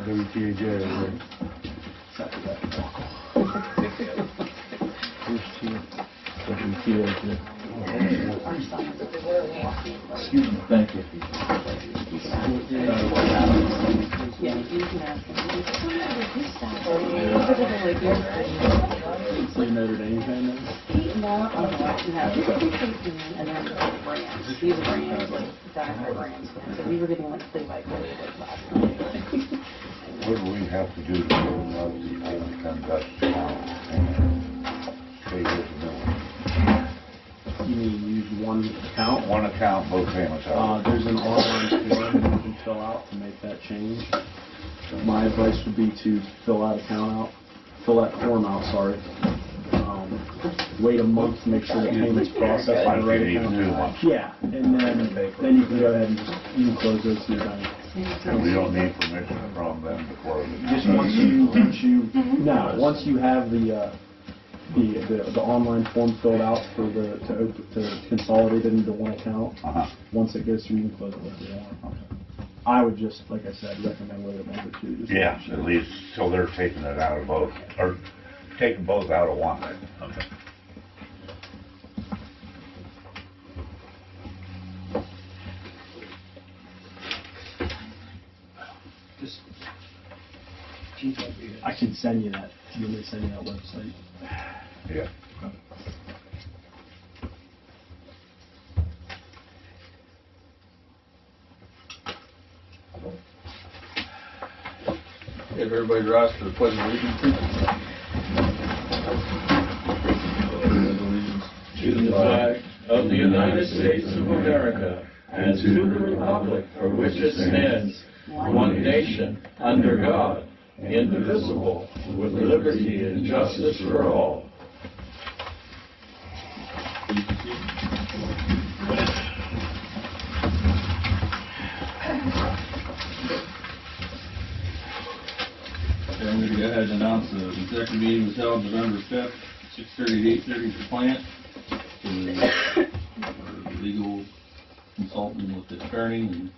WTAJ. WTAJ. Excuse me, thank you. So you Notre Dame fan then? No, and then brands. These are brands, like diehard brands. So we were getting like play-by-play last night. What do we have to do to open up the conduct account and pay this bill? You mean use one account? One account, both payments out. There's an online form you can fill out to make that change. My advice would be to fill that form out, wait a month to make sure the payment's processed by the right account. Yeah, and then you can go ahead and you can close those to your bank. And we don't need permission from them before the... Just once you have the online form filled out for to consolidate it into one account. Once it goes through, you can close it if you want. I would just, like I said, recommend wait a month or two. Yeah, at least till they're taking it out of both, or taking both out of one. Okay. I can send you that. You want me to send you that website? Yeah. If everybody rise to the pledge of allegiance. To the flag of the United States of America and to the republic for which it stands, one nation, under God, indivisible, with liberty and justice for all. I'm going to go ahead and announce the executive meeting was held November 5th, 6:30 to 8:30 at the plant. For legal consultant with the attorney, and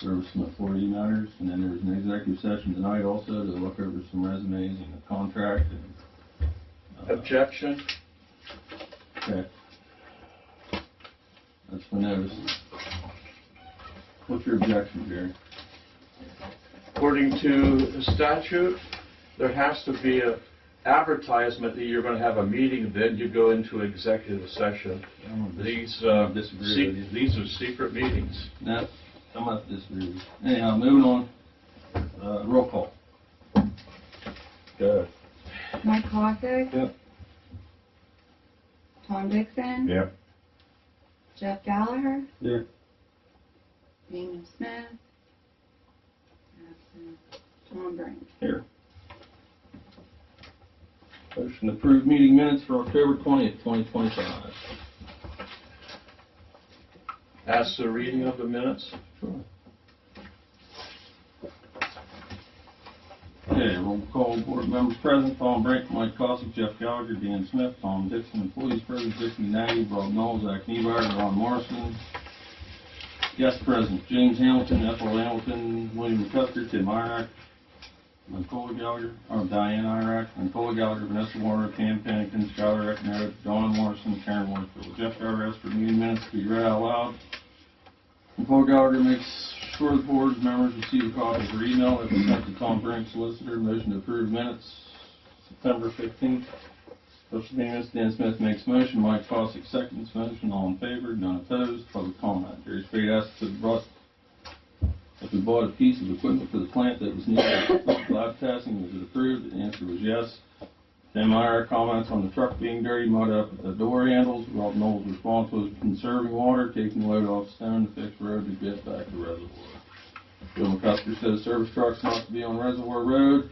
there were some authority matters, and then there was an executive session tonight also to look over some resumes and the contract. And, objection? Okay. That's for notice. What's your objection, Jerry? According to the statute, there has to be an advertisement that you're going to have a meeting, then you go into executive session. These are secret meetings. No, I'm not disagreeing with you. Anyhow, moving on. Roll call. Go ahead. Mike Hawthorne. Yep. Tom Dixon. Yep. Jeff Gallagher. Here. Damon Smith. Absent. Tom Brink. Here. Motion to approve meeting minutes for October 20th, 2025. Ask the reading of the minutes. Sure. Okay, roll call. Board members present: Tom Brink, Mike Cossack, Jeff Gallagher, Dan Smith, Tom Dixon. Employees present: Dick Nagy, Bob Knowles, Zach Niemeyer, Ron Morrison. Guest present: James Hamilton, Ethel Hamilton, William McCusker, Tim Irack, Nicola Gallagher, Diane Irack, Nicola Gallagher, Vanessa Warner, Pam Pennington, Skylar Eckner, Dawn Morrison, Karen Warfield. Jeff Gallagher asked for meeting minutes to be read out loud. Nicola Gallagher makes sure the board members receive a copy of her email that was sent to Tom Brink, solicitor. Motion to approve minutes September 15th. Special meetings. Dan Smith makes motion. Mike Fossick seconds motion. All in favor? None opposed. Public comment. Jerry Spade asked if we bought a piece of equipment for the plant that was needed for lab testing. Was it approved? The answer was yes. Tim Meyer comments on the truck being dirty, mud up at the door handles. Rob Knowles' response was conserving water, taking load off stone to fix road to get back to reservoir. Bill McCusker says service trucks must be on Reservoir Road.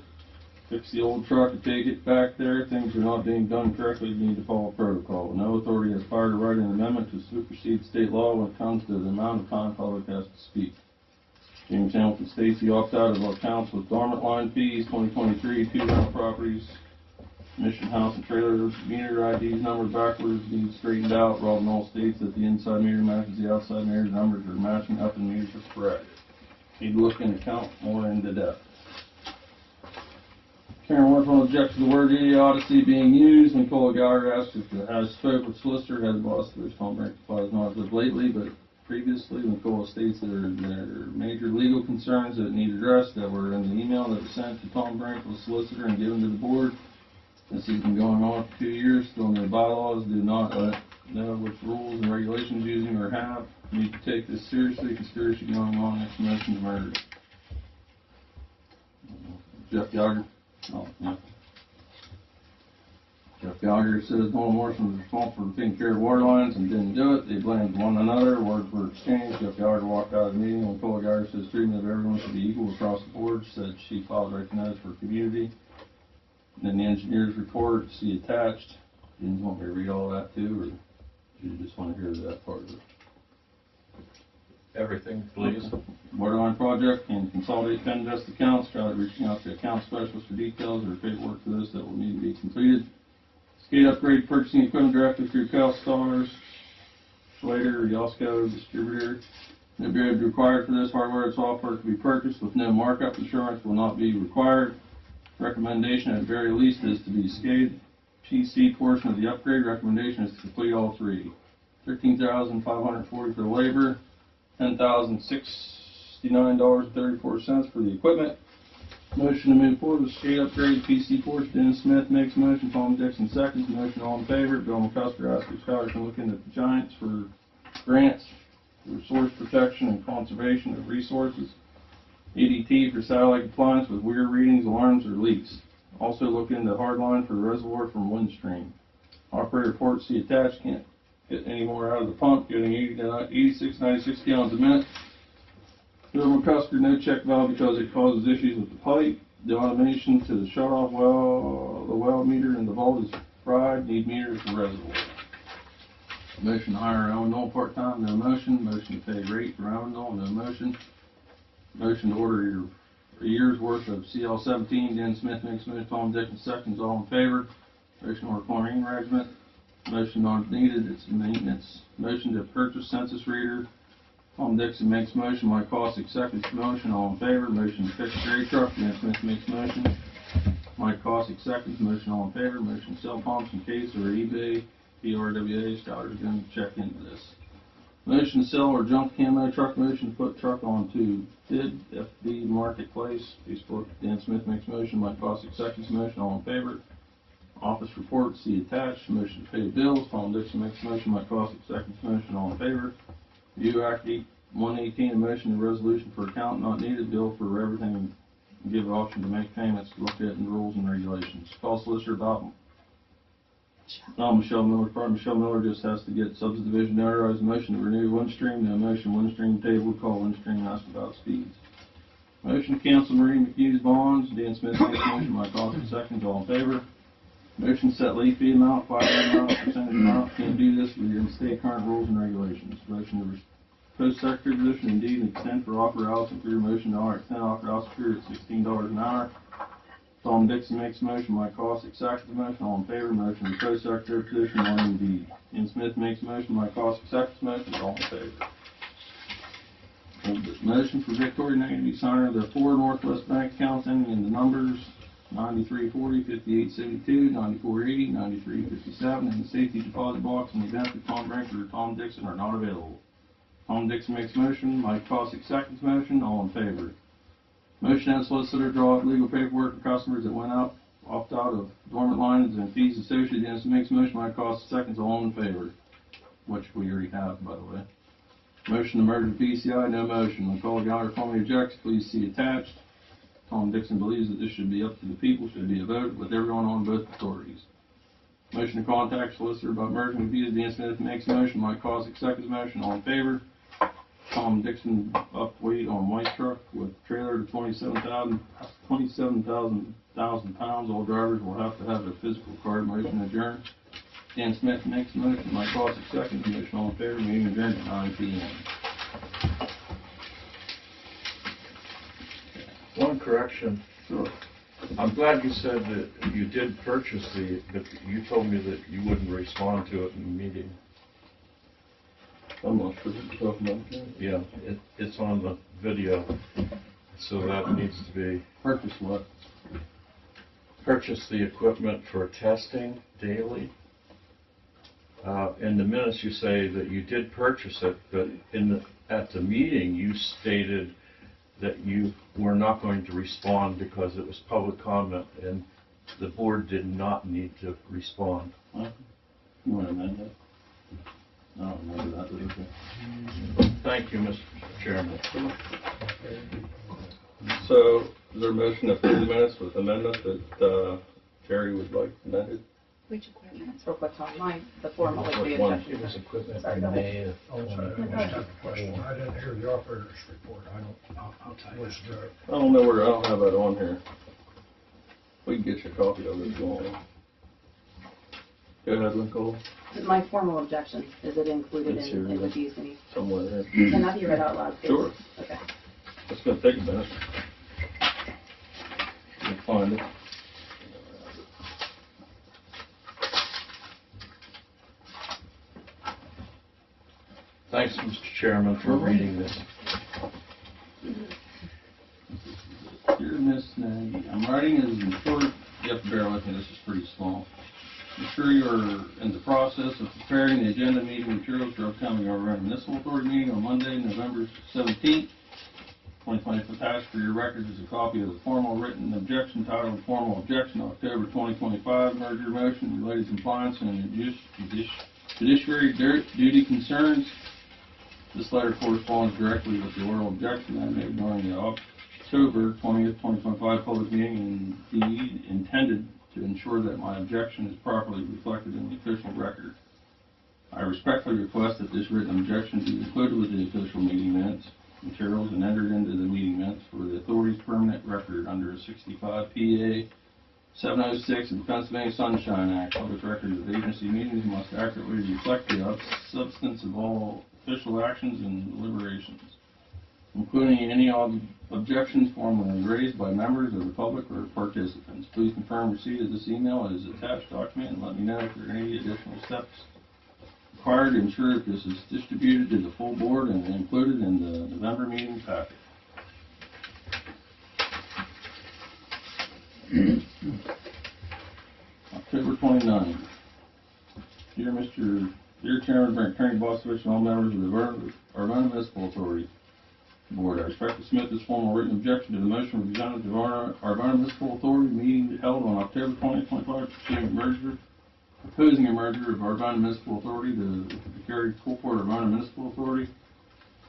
Fix the old truck and take it back there. Things are not being done correctly. You need to follow protocol. No authority has power to write an amendment to supersede state law when it comes to the amount of time public has to speak. James Hamilton states he opted out of accounts with dormant line fees, 2023, 2 rental properties, mission house and trailer, meter IDs numbered backwards, needs straightened out. Rob Knoll states that the inside meter matches the outside meter, numbers are matching up and meters are correct. Need to look and account more into depth. Karen Warren objects to the word idiocy being used. Nicole Gallagher asked if it has spoke with solicitor, has boss, which Tom Brink replies not as of lately, but previously. Nicole states that there are major legal concerns that need addressed that were in the email that was sent to Tom Brink, the solicitor, and given to the board. This has been going on for 2 years, still no bylaws, do not know which rules and regulations using or have. Need to take this seriously, conspiracy going on, explanation of murder. Jeff Gallagher. Oh, yeah. Jeff Gallagher says Nolan Morrison was responsible for taking care of water lines and didn't do it. They blamed one another. Words were exchanged. Jeff Gallagher walked out of the meeting. Nicole Gallagher says treatment of everyone should be equal across the board. Said she filed recognized for community. And then the engineer's report, see attached. You want me to read all that too, or do you just want to hear that part of it? Everything, please. Waterline project can consolidate Penvest accounts, try reaching out to account specialists for details or paperwork for this that will need to be completed. Skate upgrade purchasing equipment directly through CalSTARS, Slater, Yosco distributor. No bid required for this hardware and software to be purchased with no markup. Insurance will not be required. Recommendation at the very least is to be skate PC portion of the upgrade. Recommendation is to complete all three. $13,540 for the labor. $10,069.34 for the equipment. Motion to move forward with skate upgrade PC portion. Dennis Smith makes motion. Tom Dixon seconds. Motion all in favor. Bill McCusker asks if Scott can look into the Giants for grants for resource protection and conservation of resources. ADT for satellite compliance with weird readings, alarms, or leaks. Also look into hardline for the reservoir from Windstream. Operator report see attached. Can't get any more out of the pump, getting 86, 96 gallons a minute. Bill McCusker, no check valve because it causes issues with the pipe. The automation to the shut-off well, the well meter and the vault is fried. Need meters for reservoir. Motion to hire Owen Knoll part-time, no motion. Motion to pay rate for Owen Knoll, no motion. Motion to order a year's worth of CL-17. Dan Smith makes motion. Tom Dixon seconds. All in favor. Motion to order chlorine regiment. Motion not needed. It's maintenance. Motion to purchase census reader. Tom Dixon makes motion. Mike Cossack seconds motion. All in favor. Motion to fix cherry truck. Dan Smith makes motion. Mike Cossack seconds motion. All in favor. Motion to sell pumps in case or eBay. PRWA. Scott is going to check into this. Motion to sell or junk camo truck. Motion to put truck onto bid, FB Marketplace, Facebook. Dan Smith makes motion. Mike Cossack seconds motion. All in favor. Office report, see attached. Motion to pay bills. Tom Dixon makes motion. Mike Cossack seconds motion. All in favor. Review Act 118, a motion and resolution for account not needed. Bill for everything. Give option to make payments. Look at in rules and regulations. Call solicitor about Michelle Miller. Michelle Miller just has to get subdivision notarized. Motion to renew Windstream. No motion. Windstream table. Call Windstream. Ask about speeds. Motion to cancel Marie McHugh's bonds. Dan Smith makes motion. Mike Cossack seconds. All in favor. Motion to set late fee amount, 5 amount, percentage amount. Can't do this within state current rules and regulations. Motion to post secretary position indeed and extend for offer Allison Career. Motion to extend offer Allison Career at $16 an hour. Tom Dixon makes motion. Mike Cossack seconds motion. All in favor. Motion to post secretary position on indeed. Dan Smith makes motion. Mike Cossack seconds motion. All in favor. Motion for Victoria Negative signer of the 4 Northwest Bank accounts ending in the numbers 9340, 5872, 9480, 9357, and the safety deposit box in the event that Tom Brink or Tom Dixon are not available. Tom Dixon makes motion. Mike Cossack seconds motion. All in favor. Motion as solicitor draw up legal paperwork for customers that went out, opt out of dormant lines and fees associated. Dennis makes motion. Mike Cossack seconds. All in favor. Which we already have, by the way. Motion to merge the PCI. No motion. Nicole Gallagher formally objects. Please see attached. Tom Dixon believes that this should be up to the people, should be a vote with everyone on both authorities. Motion to contact solicitor about merging the Dan Smith makes motion. Mike Cossack seconds motion. All in favor. Tom Dixon upweight on white truck with trailer to 27,000 pounds. All drivers will have to have a physical card. Motion adjourned. Dan Smith makes motion. Mike Cossack seconds motion. All in favor. Meeting adjourned at 9 p.m. One correction. Sure. I'm glad you said that you did purchase but you told me that you wouldn't respond to it in the meeting. I'm not sure what you're talking about. Yeah, it's on the video, so that needs to be. Purchase what? purchase the equipment for testing daily. In the minutes, you say that you did purchase it, but at the meeting, you stated that you were not going to respond because it was public comment, and the board did not need to respond. Well, you want to amend that? I don't remember that, but okay. Thank you, Mr. Chairman. So, is there a motion to approve the minutes with amendment that Terry would like amended? Which equipment? It's real quick on the formal with the One. objection. It was equipment Sorry, in go ahead. May of Oh, sorry, I just have a question. I didn't hear the operator's report. I'll tell you. Was the, I don't know where, I don't have that on here. We can get you a copy of it if you want. Go ahead, Nicole, My formal objection, is it included It's in here. with these? Any- somewhere there. Can that be read out loud, please? Sure. Okay. It's gonna take a minute. You'll find it. Thanks, Mr. Chairman, for reading this. Dear Miss Nagy, I'm writing as in short, you have to bear with me, this is pretty small. I'm sure you're in the process of preparing the agenda meeting materials for upcoming Alberta Municipal Authority meeting on Monday, November 17th, 2020. Attached for your records is a copy of the formal written objection titled Formal Objection, October 2025, merger motion, related compliance and judiciary duty concerns. This letter corresponds directly with the oral objection I made during the October 20th, 2025 public meeting, and indeed intended to ensure that my objection is properly reflected in the official record. I respectfully request that this written objection be included with the official meeting minutes materials and entered into the meeting minutes for the authority's permanent record under 65 PA 706 of the Pennsylvania Sunshine Act. Public records of agency meetings must accurately reflect the substance of all official actions and deliberations, including any objections formally raised by members of the public or participants. Please confirm receipt of this email as attached document and let me know if there are any additional steps required to ensure that this is distributed to the full board and included in the November meeting packet. October 29th. Dear Chairman Brent, Attorney Bostovich, and all members of the Urbana Municipal Authority Board, I respect to submit this formal written objection to the motion presented to our Urbana Municipal Authority meeting held on October 2025 proposing a merger of Urbana Municipal Authority to the Cary Coalport Urbana Municipal Authority.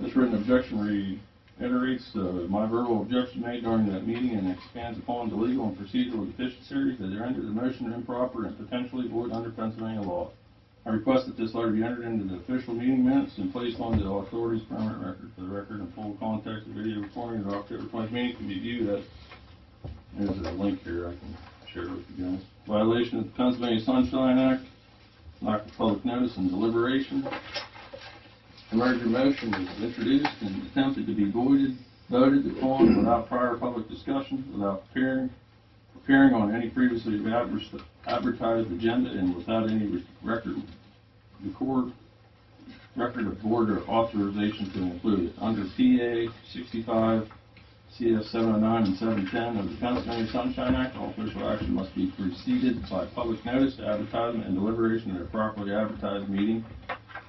This written objection reiterates my verbal objection made during that meeting and expands upon the legal and procedural deficiencies that render the motion improper and potentially void under Pennsylvania law. I request that this letter be entered into the official meeting minutes and placed on the authority's permanent record. For the record and full context, the video recording of the October 20th meeting can be viewed at, there's a link here I can share with you guys. Violation of the Pennsylvania Sunshine Act, lack of public notice and deliberation. The merger motion was introduced and attempted to be voted upon without prior public discussion, without appearing on any previously advertised agenda, and without any record of board or authorization to include it. Under PA 65, CS 709 and 710 of the Pennsylvania Sunshine Act, all official action must be preceded by public notice, advertisement, and deliberation at a properly advertised meeting.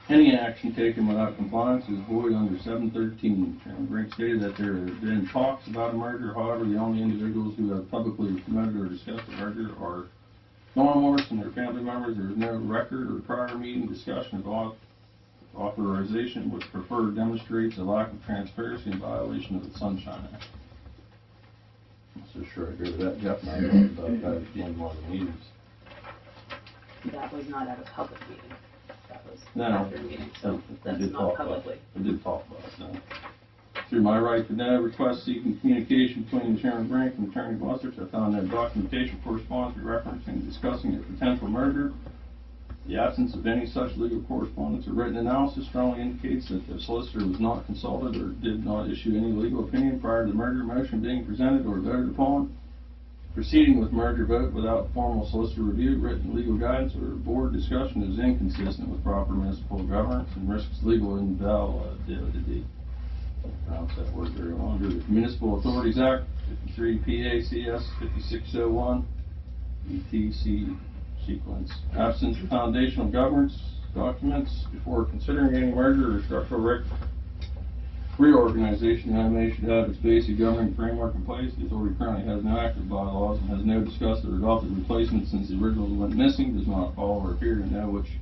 Any action taken without compliance is void under 713. Chairman Brink stated that there have been talks about a merger. However, the only individuals who have publicly promoted or discussed the merger are Norm Morris and their family members. There is no record or prior meeting discussion of authorization, which preferred demonstrates a lack of transparency in violation of the Sunshine Act. I'm so sure I agree with that, Jeff, and I talked about that at one of the meetings. That was not at a public meeting. That was No. after a meeting, so that's not publicly. I did talk about it, no. Through my right to know, request seeking communication between Chairman Brink and Attorney Bostich, I found no documentation correspondence referencing discussing a potential merger. The absence of any such legal correspondence or written analysis strongly indicates that the solicitor was not consulted or did not issue any legal opinion prior to the merger motion being presented or voted upon. Proceeding with merger vote without formal solicitor review, written legal guidance, or board discussion is inconsistent with proper municipal governance and risks legal invalidity. Pronounce that word very long. Under the Municipal Authorities Act, 53 PA CS 5601, ETC sequence. Absence of foundational governance documents before considering any merger or structural reorganization. The IMA should have its basic governing framework in place. The authority currently has no active bylaws and has no discussed or adopted replacements since the original went missing, does not follow or appear to know which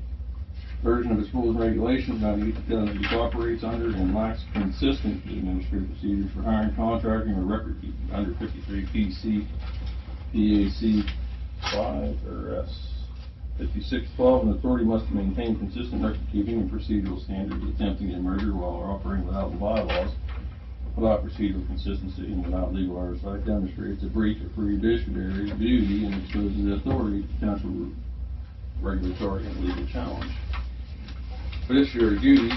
version of its rules and regulations it operates under, and lacks consistent administrative procedures for hiring, contracting, or record keeping under 53 PC, PAC 5 or S 5612. An authority must maintain consistent record keeping and procedural standards attempting a merger while operating without the bylaws, without procedural consistency, and without legal oversight demonstrates a breach of fiduciary duty and exposes the authority to potential regulatory and legal challenge. Fiduciary duty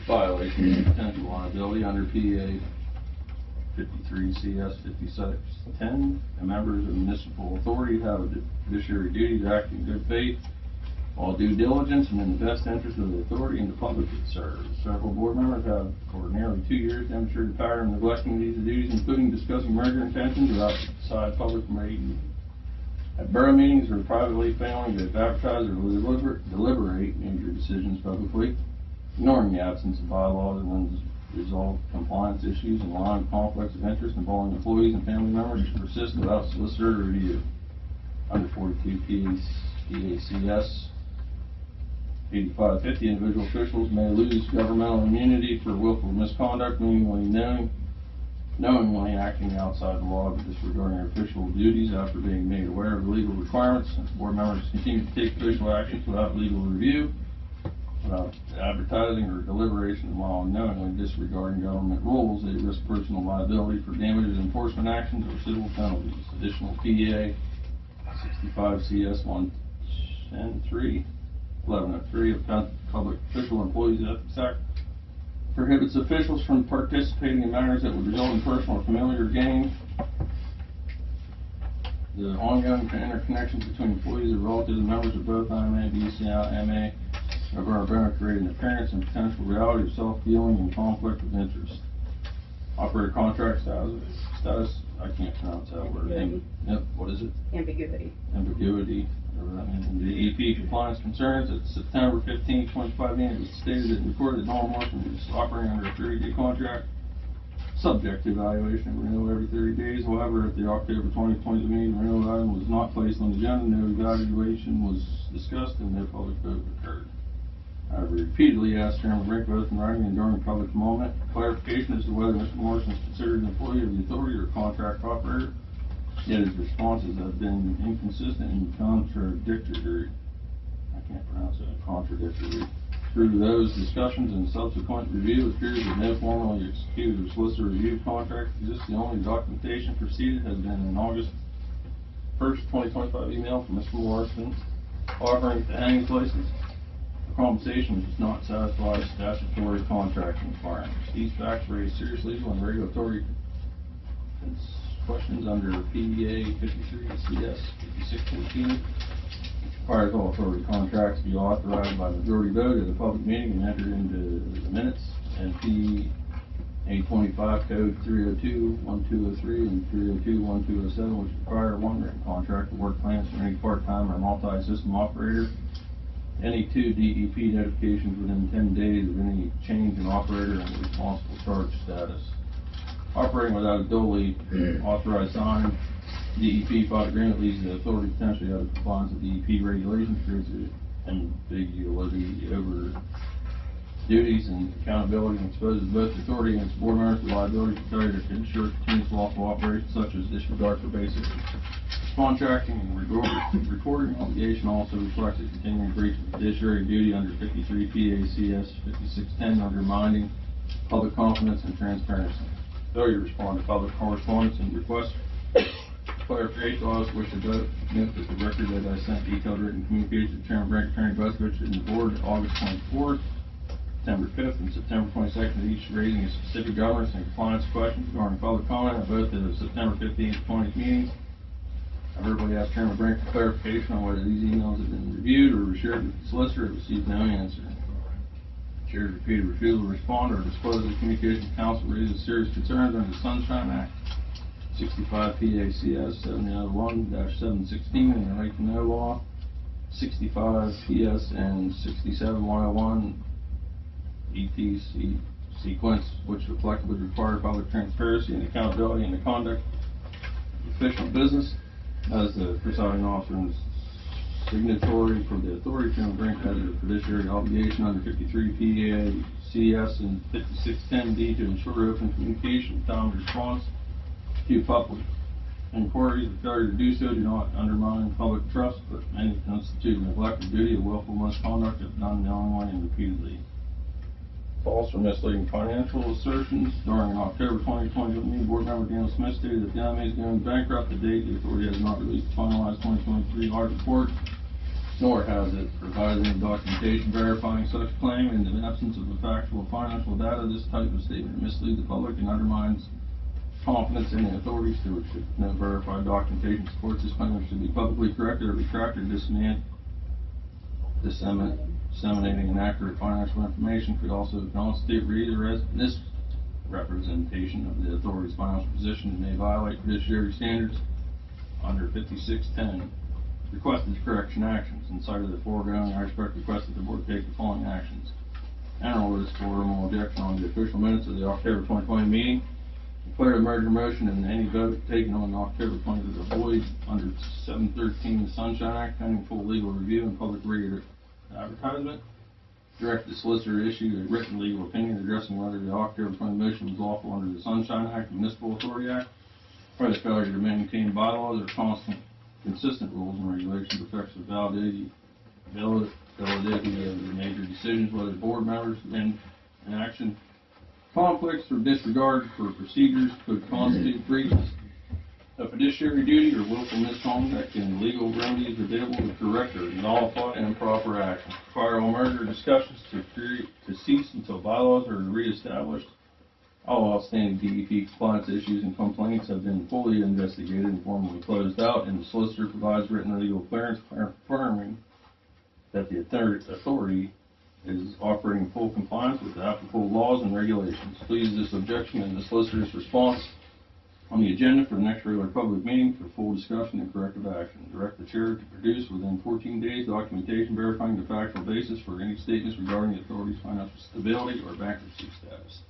violation of potential liability under PA 53 CS 5610. And members of municipal authority have a fiduciary duty to act in good faith, all due diligence, and in the best interest of the authority and the public it serves. Several board members have, for nearly 2 years, demonstrated power in neglecting these duties, including discussing merger intentions without outside public meeting. At borough meetings or privately failing to advertise or deliberate major decisions publicly, ignoring the absence of bylaws and unresolved compliance issues and allowing conflicts of interest involving employees and family members to persist without solicitor review. Under 42 PACS 8550, individual officials may lose governmental immunity for willful misconduct, knowingly acting outside the law but disregarding their official duties after being made aware of the legal requirements. Board members continue to take official actions without legal review, without advertising or deliberation, while knowingly disregarding government rules. They risk personal liability for damages, enforcement actions, or civil penalties. Additional PA 65 CS 110.3 1103 of Public Official Employees Ethics Act prohibits officials from participating in matters that would result in personal or familiar gain. The ongoing interconnections between employees and relatives and members of both IMA, BCI, MA, of our borough create an appearance and potential reality of self-dealing and conflict of interest. Operator contract status, I can't pronounce that word. Yep, what is it? Ambiguity. Ambiguity. The EP compliance concerns at September 15, 2025 meeting, it was stated that recorded that Norm Morrison was operating under a 30-day contract, subject to evaluation and renewal every 30 days. However, at the October 2020 meeting, the renewal item was not placed on the agenda, no evaluation was discussed, and no public vote occurred. I repeatedly asked Chairman Brink both in writing and during public moment clarification as to whether Mr. Morrison is considered an employee of the authority or contract operator. Yet his responses have been inconsistent and contradictory. I can't pronounce it. Contradictory. Through those discussions and subsequent review, it appears that no formally executed or solicitor review contract exists. The only documentation preceded has been an August 1st, 2025 email from Mr. Morrison offering to hang places for compensation which does not satisfy statutory contracting requirements. These facts raise serious legal and regulatory questions under PDA 53 CS 5614, which requires all authority contracts to be authorized by majority vote at a public meeting and entered into the minutes, and PA 25 Code 302-1203 and 302-1207, which require one written contract for work plans for any part-time or multi-system operator. Any two DEP notifications within 10 days of any change in operator and responsible charge status. Operating without a duly authorized signed DEP file agreement leads the authority potentially out of compliance with DEP regulations, creates ambiguity over duties and accountability, and exposes both the authority and its board members to liability for failure to ensure continuous lawful operations, such as disregard for basic contracting and recording obligation. Also reflects a continuing breach of fiduciary duty under 53 PACS 5610, undermining public confidence and transparency. Failure to respond to public correspondence and requests clarification. I also wish to note that the record that I sent detailed written communication to Chairman Brink, Attorney Buskovich, and the board August 24th, September 5th, and September 22nd, each raising a specific governance and compliance questions regarding public comment at both the September 15th and 20th meetings. I verbally asked Chairman Brink for clarification on whether these emails have been reviewed or shared with the solicitor, and received no answer. Chair's repeated refusal to respond or disclose the communication council raises serious concerns under the Sunshine Act, 65 PACS 701-716 and the right to know law, 65 PS and 67-101 ETC sequence, which reflectively require public transparency and accountability in the conduct of official business. As the presiding officer and signatory for the authority, Chairman Brink has a fiduciary obligation under 53 PACS and 5610D to ensure open communication and timely response to public inquiries. The failure to do so do not undermine public trust, but may constitute neglect of duty or willful misconduct if done knowingly and repeatedly. False or misleading financial assertions. During an October 2020 meeting, Board Member Daniel Smith stated that the NMA is going bankrupt to date. The authority has not released the finalized 2023 audit report, nor has it provided any documentation verifying such claim. In the absence of the factual financial data, this type of statement misleads the public and undermines confidence in the authorities to which no verified documentation supports this claim, which should be publicly corrected or retracted. Disseminating inaccurate financial information could also constitute misrepresentation of the authority's financial position and may violate fiduciary standards under 5610. Requested correction actions. In sight of the foregoing, I request that the board take the following actions. Enter orders for formal objection on the official minutes of the October 2020 meeting. Declare a merger motion and any vote taken on October 20th is void under 713 the Sunshine Act, pending full legal review and public advertisement. Direct the solicitor to issue a written legal opinion addressing whether the October 20 motion was lawful under the Sunshine Act, Municipal Authority Act, or the failure to maintain bylaws or consistent rules and regulations affects the validity of the major decisions, whether board members in action conflicts or disregard for procedures could constitute breaches of fiduciary duty or willful misconduct, and legal remedies available to correct or nullify improper action. Require all merger discussions to cease until bylaws are reestablished. All outstanding DEP compliance issues and complaints have been fully investigated and formally closed out, and the solicitor provides written legal clearance confirming that the authority is operating in full compliance with the applicable laws and regulations. Please this objection and the solicitor's response on the agenda for the next regular public meeting for full discussion and corrective action. Direct the chair to produce within 14 days documentation verifying the factual basis for any statements regarding the authority's financial stability or bankruptcy status.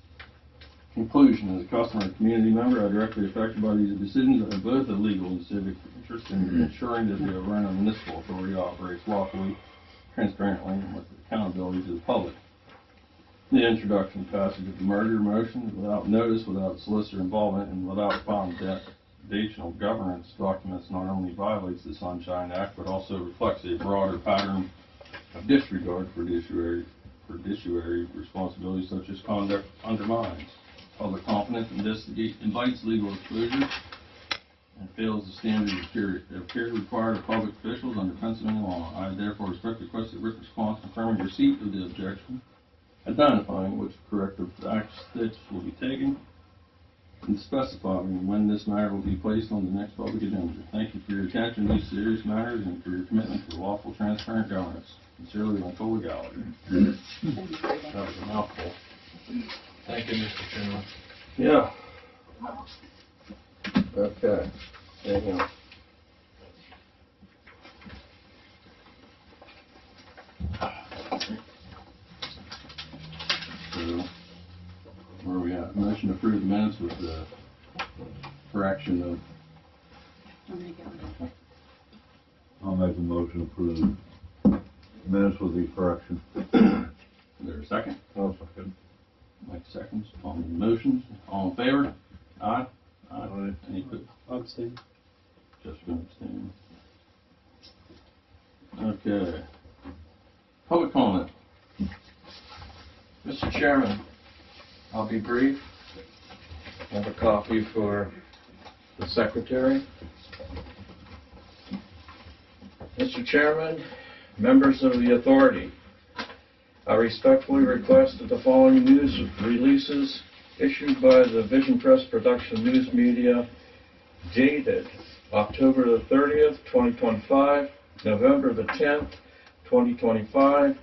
Conclusion. As a customer and community member, I directly affected by these decisions. I have both a legal and civic interest in ensuring that the Orlando Municipal Authority operates lawfully, transparently, and with accountability to the public. The introduction passage of the merger motion without notice, without solicitor involvement, and without foundational governance documents not only violates the Sunshine Act, but also reflects a broader pattern of disregard for fiduciary responsibilities, such as conduct undermines public confidence and invites legal exposure and fails the standard of care required of public officials under Pennsylvania law. I therefore respectfully request a written response confirming receipt of the objection, identifying which corrective steps will be taken, and specifying when this matter will be placed on the next public agenda. Thank you for your attention to these serious matters and for your commitment to lawful, transparent governance. Sincerely, Michael Gallagher. That was a mouthful. Thank you, Mr. Chairman. Yeah. Okay. Anything else? So, where are we at? Motion to approve the minutes with the correction of. I'm gonna go. I'll make a motion to approve minutes with the correction. Is there a second? I'll second. Mike seconds. On the motions, all in favor? Aye? Aye. Any opposed? Abstain. Just been abstaining. Okay. Public comment. Mr. Chairman, I'll be brief. I have a copy for the secretary. Mr. Chairman, members of the authority, I respectfully request that the following news releases issued by the Vision Press Production News Media dated October the 30th, 2025, November the 10th, 2025,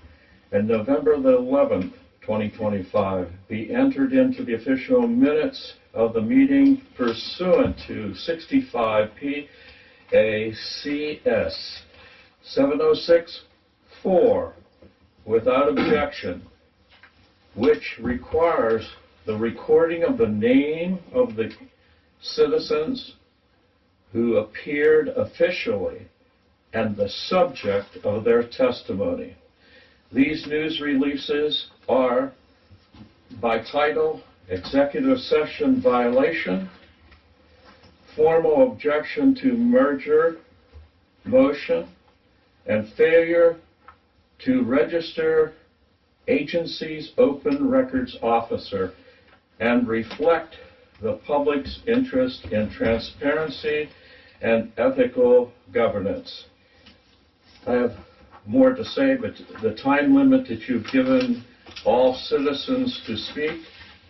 and November the 11th, 2025, be entered into the official minutes of the meeting pursuant to 65 PACS 706-4 without objection, which requires the recording of the name of the citizens who appeared officially and the subject of their testimony. These news releases are by title, Executive Session Violation, Formal Objection to Merger Motion, and Failure to Register Agency's Open Records Officer, and reflect the public's interest in transparency and ethical governance. I have more to say, but the time limit that you've given all citizens to speak,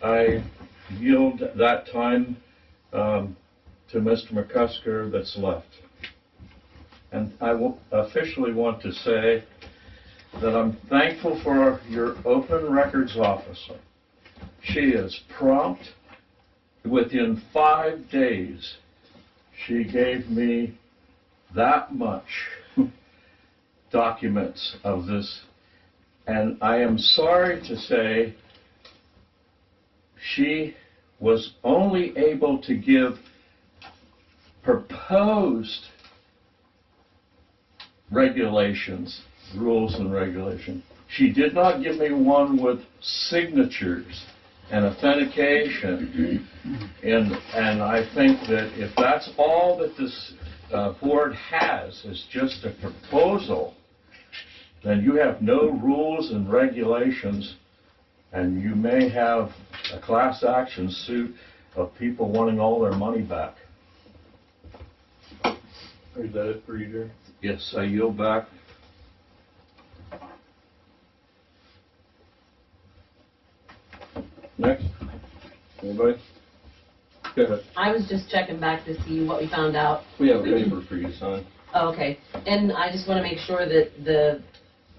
I yield that time to Mr. McCusker that's left. And I will officially want to say that I'm thankful for your Open Records Officer. She is prompt. Within 5 days, she gave me that much documents of this, and I am sorry to say she was only able to give proposed regulations, rules and regulations. She did not give me one with signatures and authentication, and I think that if that's all that this board has is just a proposal, then you have no rules and regulations, and you may have a class action suit of people wanting all their money back. Is that it for you, Jerry? Yes, I yield back. Next. Anybody? Go ahead. I was just checking back to see what we found out. We have a paper for you to sign. Oh, okay, and I just want to make sure that the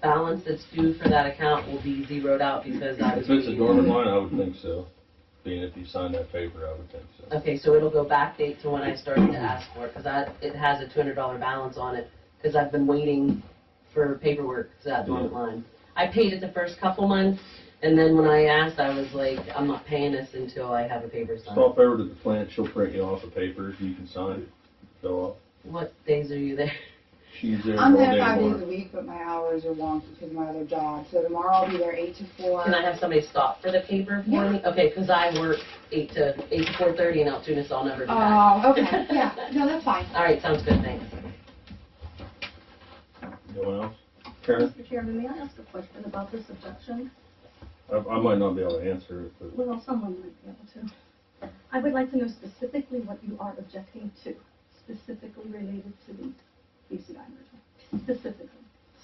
balance that's due for that account will be zeroed out because I was. If it's a dormant line, I would think so. Being if you sign that paper, I would think so. Okay, so it'll go backdate to when I started to ask for it, because it has a $200 balance on it, because I've been waiting for paperwork for that dormant line. I paid it the first couple months, and then when I asked, I was like, I'm not paying this until I have a paper signed. Stop over to the plant, she'll print you off a paper you can sign, fill off. What days are you there? She's there I'm all there day 5 days a long. week, but my hours are wonky because of my other job. So tomorrow I'll be there 8 to 4. Can I have somebody stop for the paper for me? Okay, because I work 8 to 4:30 in Altoona, so I'll never be back. Oh, okay. Yeah, no, that's fine. All right, sounds good, thanks. Anyone else? Karen? Mr. Chairman, may I ask a question about this objection? I might not be able to answer it, but Well, someone might be able to. I would like to know specifically what you are objecting to, specifically related to the BCI merger, specifically.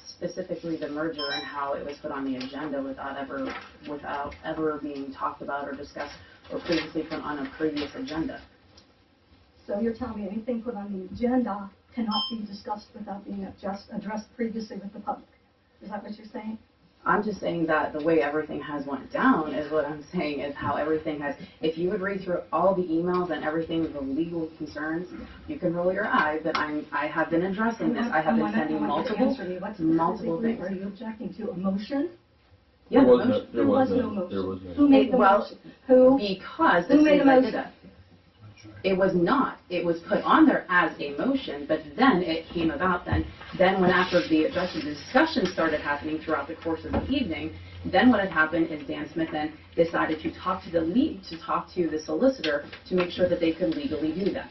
Specifically the merger and how it was put on the agenda without ever being talked about or discussed or previously put on a previous agenda. So you're telling me anything put on the agenda cannot be discussed without being addressed previously with the public? Is that what you're saying? I'm just saying that the way everything has went down is what I'm saying is how everything has, if you would read through all the emails and everything, the legal concerns, you can roll your eye, but I have been addressing this. I have been sending multiple things. Are you objecting to a motion? Yeah, there was motion. no motion. There was no There was motion. no. Who made the Well, motion? Who? Because Who the made the things I did motion? that. It was not. It was put on there as a motion, but then it came about then when after the discussion started happening throughout the course of the evening, then what had happened is Dan Smith then decided to talk to the solicitor to make sure that they could legally do that.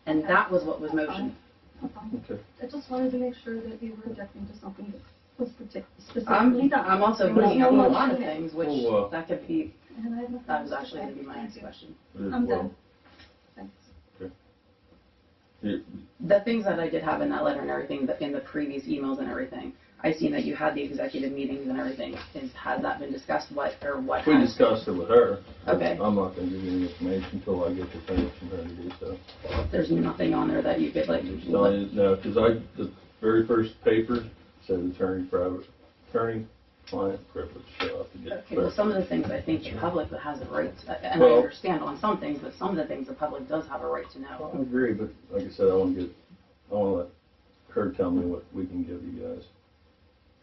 And that was what was motioned. Okay. I just wanted to make sure that you were objecting to something that was specifically done. I'm also There was bringing no up a motion lot of there. things, which Well, that could be, And I have nothing that was else to actually say. going to be my Thank next you. question. I'm done. Thanks. The things that I did have in that letter and everything, in the previous emails and everything, I seen that you had the executive meetings and everything. Has that been discussed? We has? discussed it with her. Okay. I'm not gonna give you any information until I get the finish from her to do so. There's nothing on there that you could like. No, because the very first paper said attorney client privilege to get. Okay, well, some of the things I think the public has a right, and I Well- understand on some things, but some of the things the public does have a right to I know. agree, but like I said, I want to let her tell me what we can give you guys.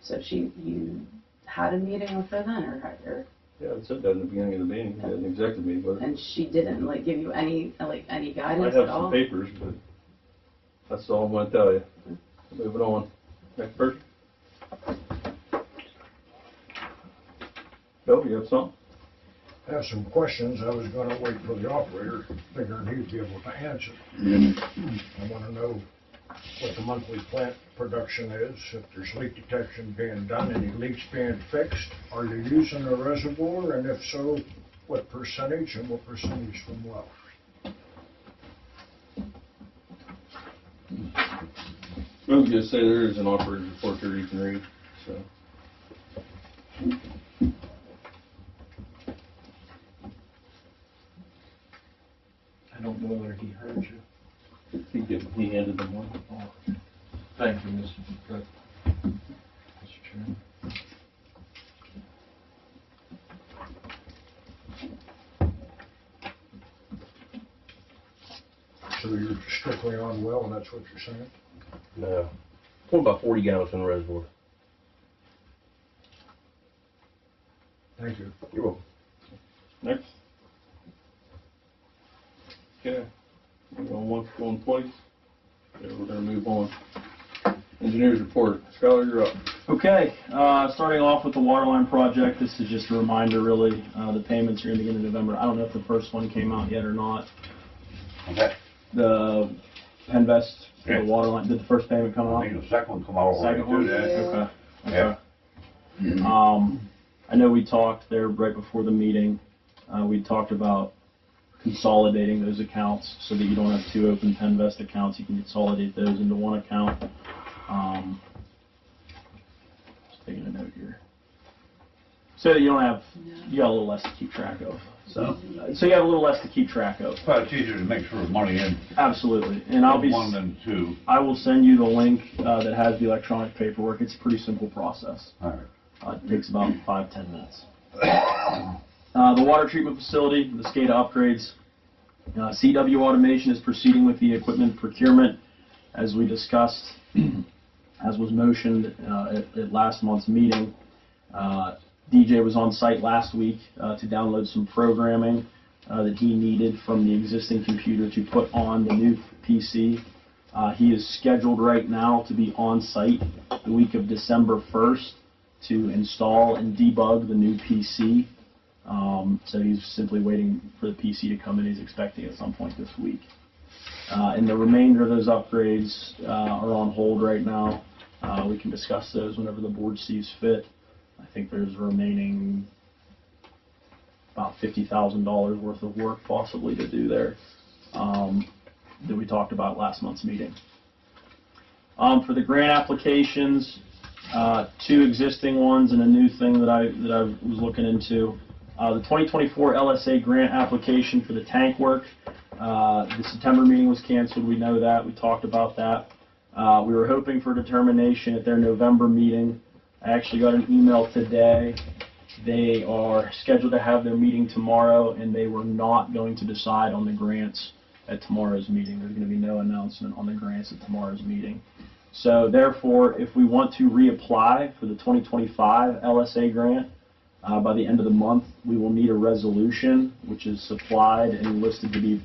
So you had a meeting with her then, or, Yeah, I said that in the beginning of the meeting, we had an executive meeting, but and she didn't, like, give you any I guidance have at all? some papers, but that's all I'm going to tell you. Moving on. Next person. Bill, you have something? I have some questions. I was gonna wait for the operator, figuring he'd be able to answer. I wanna know what the monthly plant production is, if there's leak detection being done, any leaks being fixed, are you using a reservoir, and if so, what percentage, and what percentage from wells? I was going to say there is an operator's report there you can read, so. I don't know whether he heard you. He handed them one. Thank you, Mr. Mr. Chairman. So you're strictly on well, and that's what you're saying? No. Put about 40 gallons in the reservoir. Thank you. You're welcome. Next. Okay. We're going twice. Okay, we're going to move on. Engineers report. Skylar, you're up. Okay, starting off with the water line project, this is just a reminder really, the payments are in the beginning of November. I don't know if the first one came out yet or not. Okay. The Penvest, the Yeah. water line, did the first payment come out? I think the second one come out already. Second one? too, yeah. Okay. Yeah. I know we talked there right before the meeting, we talked about consolidating those accounts so that you don't have two open Penvest accounts, you can consolidate those into one account. Just taking a note here. So that you don't have, you got a little less to keep track of. So you have a little less to keep track of. Well, it's easier to make sure the money in Absolutely. And I'll be, one than two. I will send you the link that has the electronic paperwork. It's a pretty simple process. All right. It takes about 5-10 minutes. The water treatment facility, the SCADA upgrades. CW Automation is proceeding with the equipment procurement, as we discussed, as was motioned at last month's meeting. DJ was on site last week to download some programming that he needed from the existing computer to put on the new PC. He is scheduled right now to be on site the week of December 1st to install and debug the new PC. So he's simply waiting for the PC to come in. He's expecting at some point this week. And the remainder of those upgrades are on hold right now. We can discuss those whenever the board sees fit. I think there's remaining about $50,000 worth of work possibly to do there that we talked about last month's meeting. For the grant applications, two existing ones and a new thing that I was looking into. The 2024 LSA grant application for the tank work. The September meeting was canceled. We know that. We talked about that. We were hoping for determination at their November meeting. I actually got an email today. They are scheduled to have their meeting tomorrow, and they were not going to decide on the grants at tomorrow's meeting. There's going to be no announcement on the grants at tomorrow's meeting. So therefore, if we want to reapply for the 2025 LSA grant, by the end of the month, we will need a resolution, which is supplied and listed to be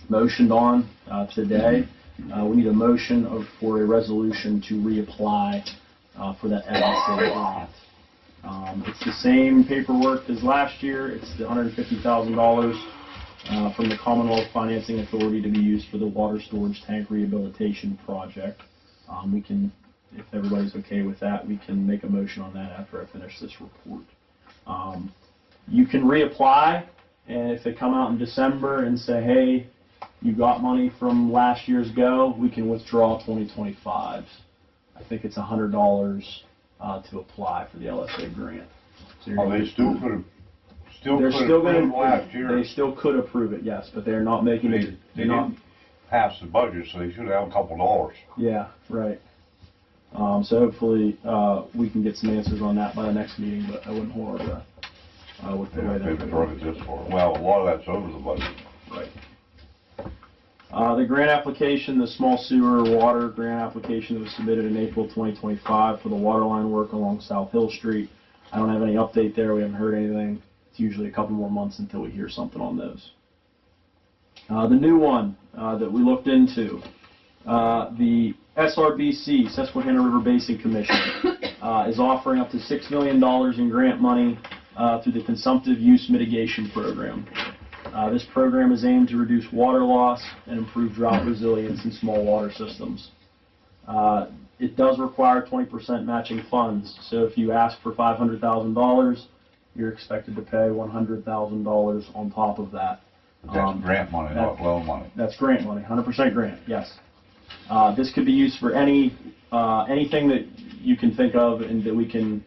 motioned on today. We need a motion for a resolution to reapply for that LSA grant. It's the same paperwork as last year. It's the $150,000 from the Commonwealth Financing Authority to be used for the water storage tank rehabilitation project. We can, if everybody's okay with that, we can make a motion on that after I finish this report. You can reapply, and if they come out in December and say, hey, you got money from last year's go, we can withdraw 2025's. I think it's $100 to apply for the LSA grant. So you're Oh, they still could have, they're still going last year. They still could approve it, yes, but they're not making it. They didn't pass the budget, so they should have a couple dollars. Yeah, right. So hopefully, we can get some answers on that by the next meeting, but I wouldn't hold our breath. With the way They've that. started this far. Well, a lot of that's over the budget. Right. The grant application, the small sewer water grant application that was submitted in April 2025 for the water line work along South Hill Street. I don't have any update there. We haven't heard anything. It's usually a couple more months until we hear something on those. The new one that we looked into, the SRBC, Susquehanna River Basin Commission, is offering up to $6 million in grant money through the Consumptive Use Mitigation Program. This program is aimed to reduce water loss and improve drought resilience in small water systems. It does require 20% matching funds, so if you ask for $500,000, you're expected to pay $100,000 on top of that. That's grant money, not loan money. That's grant money, 100% grant, yes. This could be used for anything that you can think of and that we can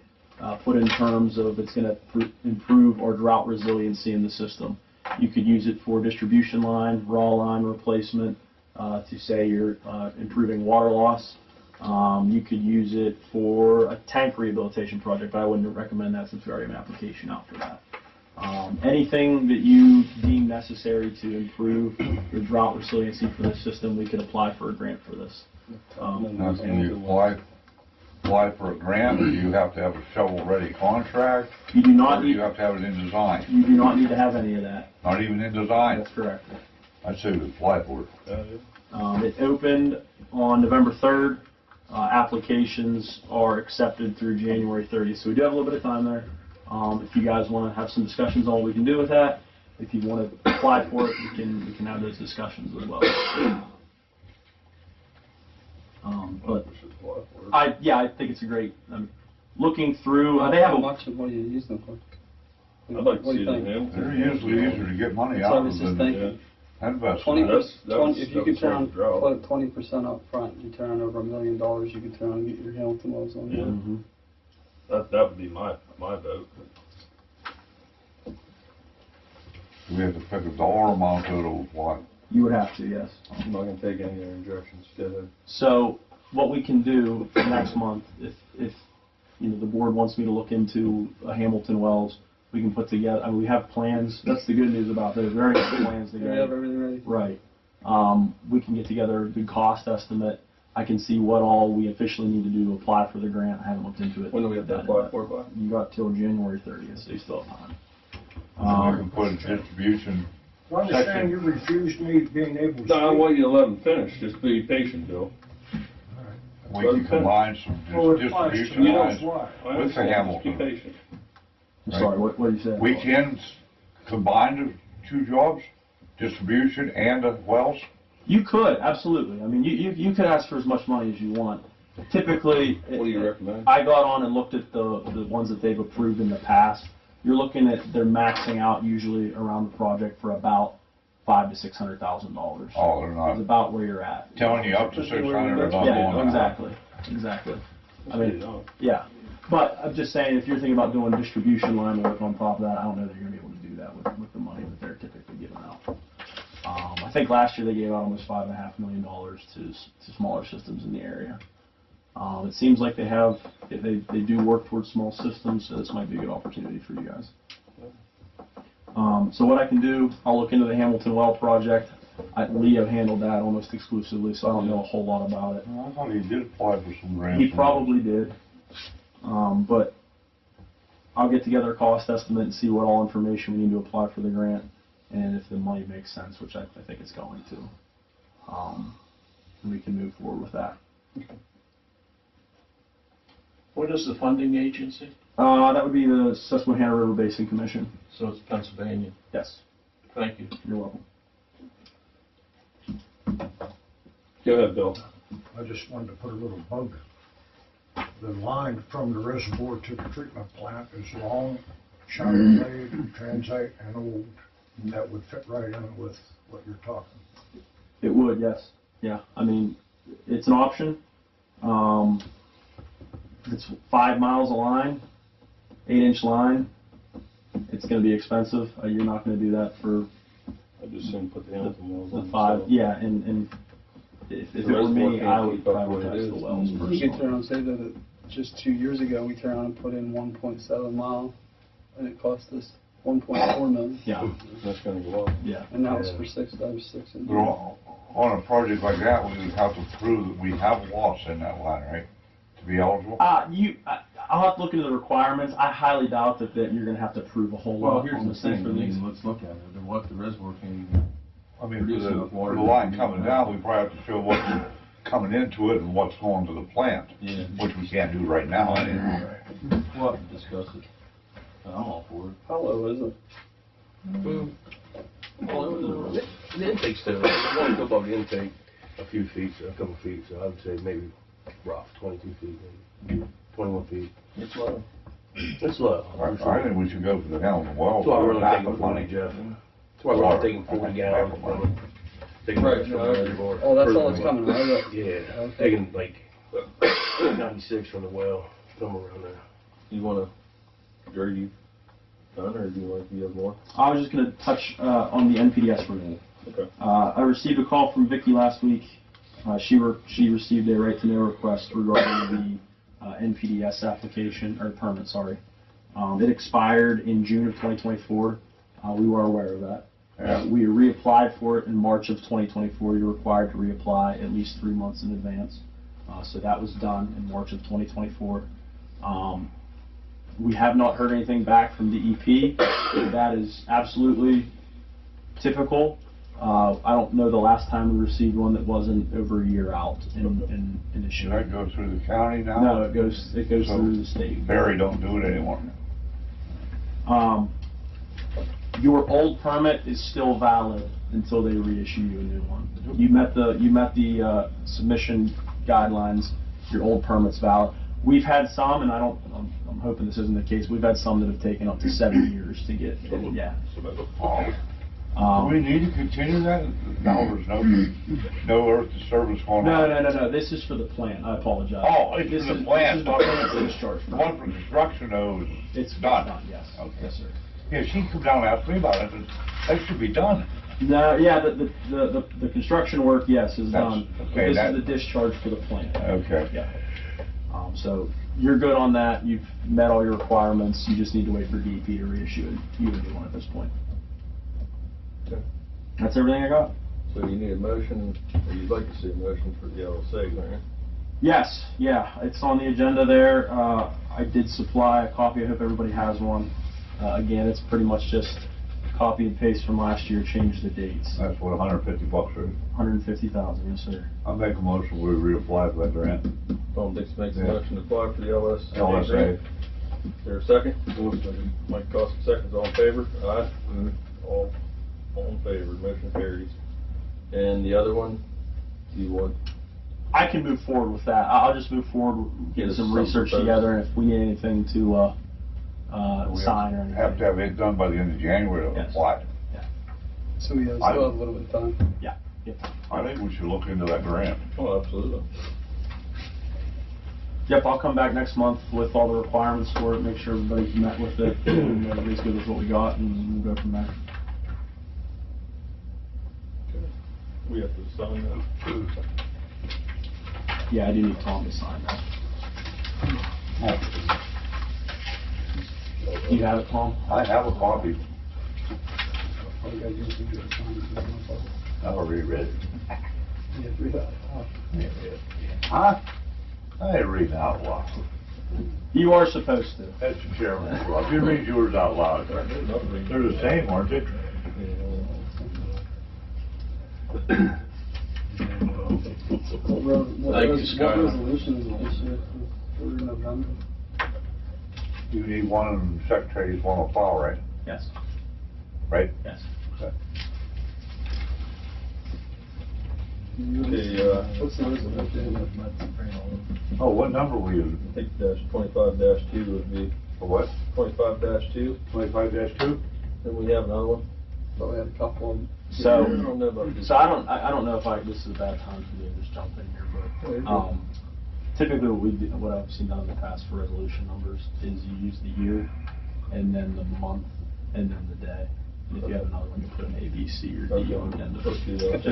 put in terms of it's going to improve our drought resiliency in the system. You could use it for distribution line, raw line replacement, to say you're improving water loss. You could use it for a tank rehabilitation project, but I wouldn't recommend that since we already have an application out for that. Anything that you deem necessary to improve your drought resiliency for the system, we could apply for a grant for this. Now, can you apply for a grant, or do you have to have a shovel-ready contract? You do not Or do need. you have to have it in design? You do not need to have any of that. Not even in design? That's correct. I'd say we apply for it. It opened on November 3rd. Applications are accepted through January 30th, so we do have a little bit of time there. If you guys want to have some discussions on what we can do with that, if you want to apply for it, we can have those discussions as well. But I think it's a great. Looking through, they have a. What are you using them for? I'd like to What do see you think? them. They're usually easier to get money So I out was of just than thinking, investment. 20%, if you could turn, That's drought. put 20% up front, you turn over $1 million, you could turn and get your Hamilton wells on. Yeah. Mm-hmm. That would be my vote. Do we have to pick a dollar amount to apply? You would have to, yes. I'm not gonna take any of their injections. So what we can do next month, if the board wants me to look into Hamilton wells, we can put together. I mean, we have plans. That's the good news about those. We already have plans Do together. you have everything ready? Right. We can get together a good cost estimate. I can see what all we officially need to do to apply for the grant. I haven't looked into it. When do we have to apply for it by? You got till January 30th, so you still have time. And we can put a distribution. I understand you refused me being able to No, I speak. want you to let them finish. Just be patient, Bill. We can combine some Well, it applies to distribution you, lines that's why. I with the understand. Just be Hamilton. patient. I'm sorry, what did you say? We can combine the two jobs, distribution and the wells? You could, absolutely. I mean, you could ask for as much money as you want. Typically, What do you recommend? I got on and looked at the ones that they've approved in the past. You're looking at, they're maxing out usually around the project for about $500,000 to $600,000. Oh, they're Is not about where you're at. telling you up to 600 or not Yeah, going exactly. I mean, yeah. But I'm just saying, if you're thinking about doing distribution line work on top of that, I don't know that you're going to be able to do that with the money that they're typically giving out. I think last year they gave out almost $5.5 million to smaller systems in the area. It seems like they do work towards small systems, so this might be a good opportunity for you guys. So what I can do, I'll look into the Hamilton Well project. Leo handled that almost exclusively, so I don't know a whole lot about it. I thought he did apply for some grants. He probably did, but I'll get together a cost estimate and see what all information we need to apply for the grant, and if the money makes sense, which I think it's going to, we can move forward with that. What is the funding agency? That would be the Susquehanna River Basin Commission. So it's Pennsylvania. Yes, Thank you. you're welcome. Go ahead, Bill. I just wanted to put a little bug. The line from the reservoir to the treatment plant is long, shiny blade, transite, and old. That would fit right in with what you're talking. It would, yes. Yeah, I mean, it's an option. It's 5 miles of line, 8-inch line. It's going to be expensive. You're not going to do that for I just soon put the Hamilton wells the on. 5. so- Yeah, and If it were me, I would prioritize the wells You could personally. turn around and say that just 2 years ago, we turned around and put in 1.7 mile, and it cost us 1.4 million, Yeah, That's gonna go up. yeah. and now it's for 6 times 6. But on a project like that, we would have to prove that we have loss in that line, right? To be eligible? I'll have to look into the requirements. I highly doubt that you're gonna have to prove a whole Well, lot here's on the this thing thing, for I these. mean, let's look at it, what the reservoir can even, I mean, Produce for enough water the to line meet coming that. down, we probably have to show what's coming into it and what's going to the plant, yeah. which we can't do right now. We'll have to discuss it. I'm all for it. How low is it? The intake's still, I want to go above the intake a few feet, a couple feet, so I would say maybe rough, 22 feet, maybe 21 feet. It's low. It's low. I think we should go for the Hamilton well. That's why we're only Back taking of 40, money. Jeff. That's why we're only taking 40 gallons. Taking Right, from the no, I agree. reservoir. Oh, that's all it's coming, right? Yeah, Okay. taking like 96 from the well, somewhere around there. You wanna, Jerry, you done, or do you want, you have more? I was just gonna touch on the NPDS renewal. Okay. I received a call from Vicky last week. She received a right to know request regarding the NPDS application, or permit, sorry. It expired in June of 2024. We were aware of that. Yeah. We reapplied for it in March of 2024. You're required to reapply at least 3 months in advance. So that was done in March of 2024. We have not heard anything back from DEP. That is absolutely typical. I don't know the last time we received one that wasn't over a year out in Should issue. that go through the county now? No, it goes So through the state. Barry don't do it anymore. Your old permit is still valid until they reissue you a new one. You met the submission guidelines. Your old permit's valid. We've had some, and I'm hoping this isn't the case. We've had some that have taken up to 7 years to get. Yeah. Do we need to continue that? No, there's no earth disturbance going on. No. This is for the plant. I apologize. Oh, it's This for the is- plant. This is the permit discharge. The one for construction, though, It's is done. Yes. Okay. Yes, sir. Yeah, she come down and asked me about it, and that should be done. No, yeah, the construction work, yes, is That's- done. But okay, this that- is the discharge for the plant. Okay. Yeah. So you're good on that. You've met all your requirements. You just need to wait for DEP to reissue you a new one at this point. Okay. That's everything I got. So you need a motion, or you'd like to see a motion for the LLC, right? Yes, yeah, it's on the agenda there. I did supply a copy. I hope everybody has one. Again, it's pretty much just copy and paste from last year, change the dates. That's what, $150 is? 150,000, yes, sir. I'll make a motion, we reapply for that grant. Tom Dix makes a Yeah. motion to apply for the LSA. LSA. grant. Is there a second? Mike Costa seconds, all in favor? Aye. All in favor, motion carries. And the other one, do you want, I can move forward with that. I'll just move forward, get Get some some research proposed. together, and if we need anything to We sign or Have to anything. have it done by the end of January to Yes. apply. So we still I- have a little bit of time. Yeah. I think we should look into that grant. oh, absolutely. Yep, I'll come back next month with all the requirements for it, make sure everybody's met with it, and everybody's good with what we got, and we'll go from there. We have to sign that. Yeah, I do need Tom to sign that. Do you have it, Tom? I have a copy. All you gotta do is do it, sign it, and it's all- I already read it. You have to read that. Huh? I read out loud. You are supposed to. That's the chairman's club. You read yours out loud. They're the same, aren't they? What Thank you, what Skylar. resolution is it this year for November? You need one, and secretaries one on file, right? Yes, Right? yes. Okay. Okay, What's the resolution? Oh, what number were you? I think dash 25-2 would be, For what? 25-2, 25-2? then we have another one. But we had a couple of them. I So, don't know about this. so I don't know if this is a bad time for me to just jump in here, but, typically what I've seen done in the past for resolution numbers is you use the year, and then the month, and then the day. If you have another one, you put an A, B, C, or D on the end of Let's do it. that.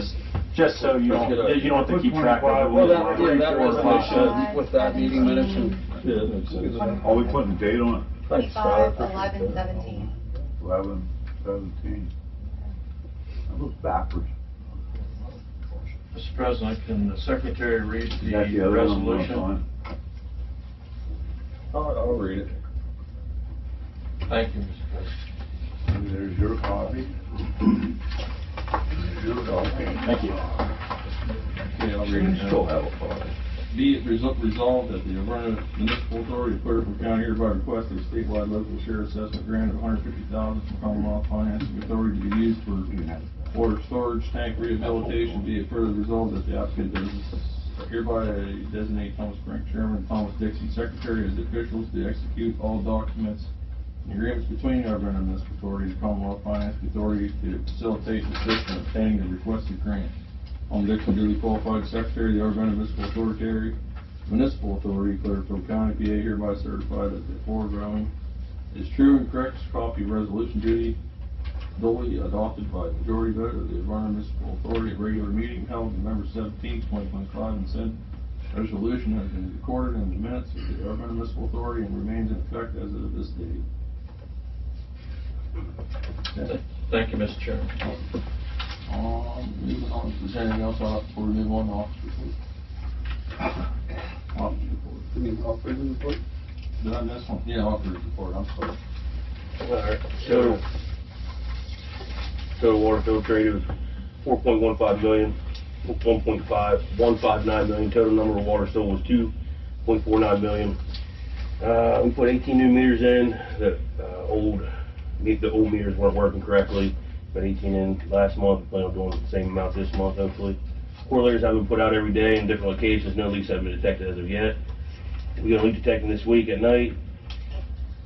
Just so you don't have to keep track of. Well, that, yeah, that 3, 4, 5, resolution with that meeting minutes and. Yeah, that makes sense. Are we putting a date on it? 25, 11, 17. 11, 17. That looks backwards. Mr. President, can the secretary read the That's the other one we're resolution? on. I'll read it. Thank you, Mr. President. There's your copy. There's your copy. Thank you. Yeah, I'll read it now. Still have a file. Be it resolved that the Alverna Municipal Authority of Clearfield County hereby requests a statewide local share assessment grant of $150,000 from Commonwealth Financing Authority to be used for water storage tank rehabilitation. Be it further resolved that the applicant does hereby designate Thomas Frank Chairman, Thomas Dixon Secretary as the officials to execute all documents and agreements between the Alverna Municipal Authority and the Commonwealth Financing Authority to facilitate and assist in obtaining the requested grant. Tom Dixon, duly qualified secretary of the Alverna Municipal Authority, Clearfield County, PA, hereby certified that the foregoing is true and correct. Copy of resolution duly adopted by majority vote of the Alverna Municipal Authority at regular meeting held November 17, 2025, and said resolution has been recorded in the minutes of the Alverna Municipal Authority and remains in effect as of this date. Thank you, Mr. Chairman. Moving on, is there anything else before we move on to office report? Office report. You mean operating report? Did I miss one? Yeah, office report, I'm sorry. Alright, total water field trade was 4.15 million, 1.159 million, total number of water sold was 2.49 million. We put 18 new meters in, the old meters weren't working correctly. Put 18 in last month, we plan on doing the same amount this month, hopefully. Correlators have been put out every day in different locations, no leaks have been detected as of yet. We got a leak detecting this week at night.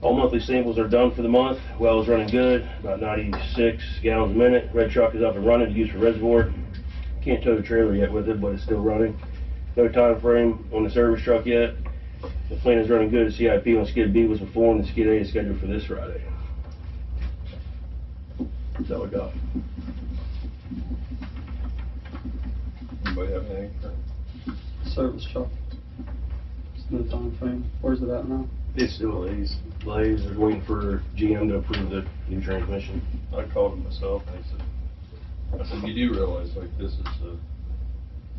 All monthly samples are done for the month. Well is running good, about 96 gallons a minute. Red truck is up and running, used for reservoir. Can't tow the trailer yet with it, but it's still running. No time frame on the service truck yet. The plant is running good. The CIP on skid B was before, and the skid A is scheduled for this Friday. That's all I got. Anybody have anything? Service truck. Just no time frame. Where's it at now? It's still Lays. Lays is waiting for GM to approve the new transmission. I called him myself, and I said, you do realize, like, this is a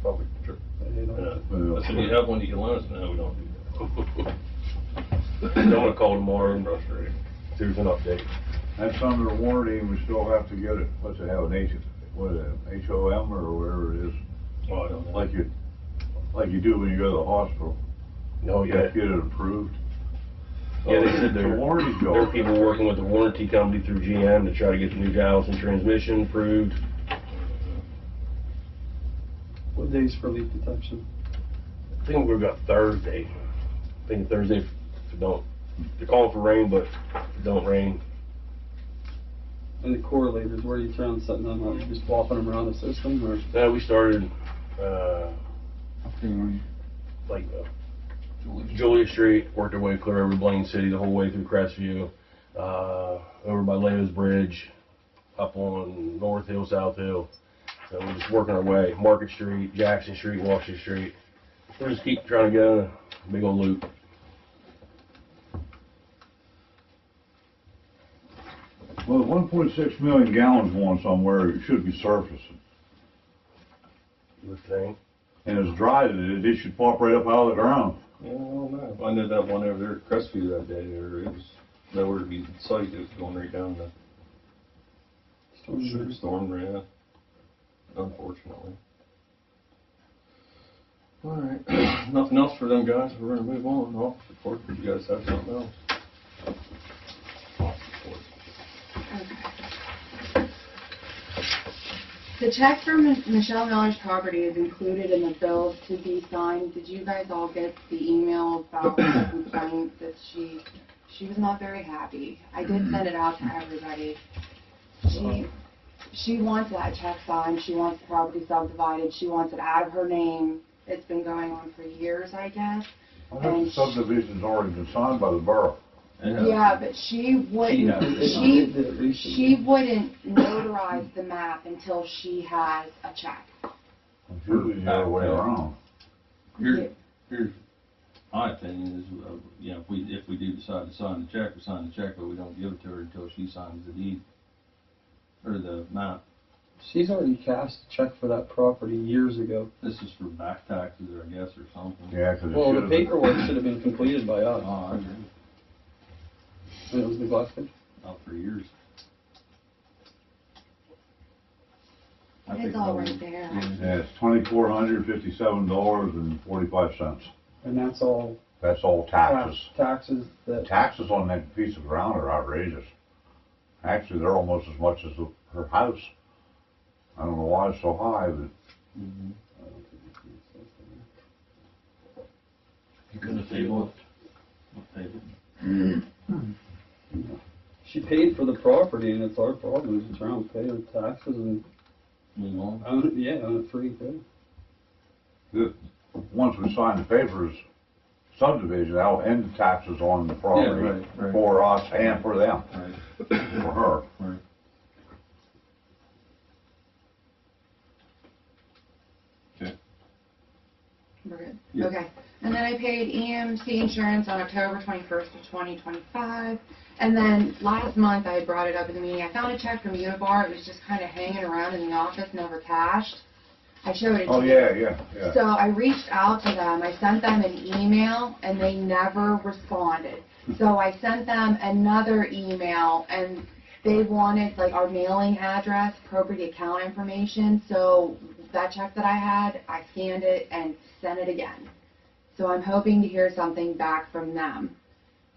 public trip. I said, you have one you can loan us, no, we don't do that. I'm gonna call tomorrow and there's an update. That's under the warranty, we still have to get it, what's it have, an HOM or whatever it is? Oh, I don't know. Like you do when you go to the hospital. Oh, You yeah. have to get it approved. Yeah, they said It's a warranty there are job. people working with the warranty company through GM to try to get the new Allison transmission approved. What days for leak detection? I think we've got Thursday. I think Thursday, if it don't, they're calling for rain, but if it don't rain, And the correlators, where are you trying to set them up? You just swapping them around the system, or? we started, like, Julia Street, worked our way clear over Blaine City, the whole way through Crestview, over by Leo's Bridge, up on North Hill, South Hill. So we're just working our way, Market Street, Jackson Street, Washington Street. We'll just keep trying to go in a big old loop. Well, the 1.6 million gallons one somewhere, it should be surfacing. Good thing. And as dry as it is, it should pop right up out of the ground. Yeah, I don't know. I know that one over there at Crestview that day, it was nowhere to be in sight, it was going right down the storm, yeah, unfortunately. All right, nothing else for them guys, we're gonna move on. Office report, did you guys have something else? Office report. The check for Michelle Miller's property is included in the bill to be signed. Did you guys all get the email about the complaint that she was not very happy? I did send it out to everybody. She wants that check signed, she wants the property subdivided, she wants it out of her name. It's been going on for years, I guess. I think the subdivision's already been signed by the borough. Yeah, but she wouldn't, Did it recently. she wouldn't notarize the map until she has a check. It's usually the other way around. Here's my opinion is, you know, if we do decide to sign the check, we sign the check, but we don't give it to her until she signs the deed, or the map. She's already cashed a check for that property years ago. This is for back taxes, I guess, or something. Yeah, 'cause it Well, the should've been. paperwork should have been completed by us. Oh, I agree. And it was neglected. Not for years. I It's think all probably- right there. Yeah, it's $2,457.45. And that's all That's all taxes. taxes that, Taxes on that piece of ground are outrageous. Actually, they're almost as much as her house. I don't know why it's so high, but Mhm. You gonna Table it. What table? she paid for the property and it's our problem, is just around pay her taxes and Move on. own it, yeah, own it free too. once we sign the papers, subdivision, that'll end the taxes on the property right. for us and for them, Right, for her. right. We're good. Yeah. Okay. And then I paid EMC insurance on October 21st of 2025. And then last month I brought it up in the meeting. I found a check from Unibar. It was just kind of hanging around in the office, never cashed. I showed it to Oh, you. yeah. So I reached out to them. I sent them an email and they never responded. So I sent them another email and they wanted like our mailing address, appropriate account information. So that check that I had, I scanned it and sent it again. So I'm hoping to hear something back from them.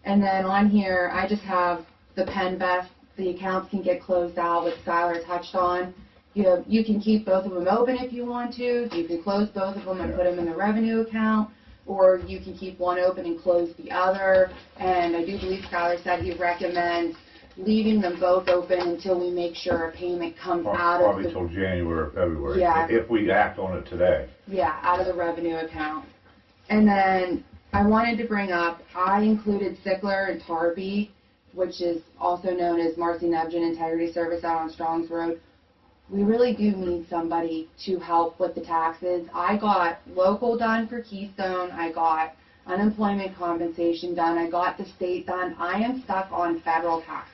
And then on here, I just have the PenVest. The accounts can get closed out, which Skylar touched on. You can keep both of them open if you want to. You can close both of them and put them in the revenue account, or you can keep one open and close the other. And I do believe Skylar said he recommends leaving them both open until we make sure a payment comes out of Probably the, till January or February, Yeah. if we act on it today. yeah, out of the revenue account. And then I wanted to bring up, I included Sickler and Tarby, which is also known as Marcy Nebgen Integrity Service out on Strongs Road. We really do need somebody to help with the taxes. I got local done for Keystone, I got unemployment compensation done, I got the state done. I am stuck on federal taxes.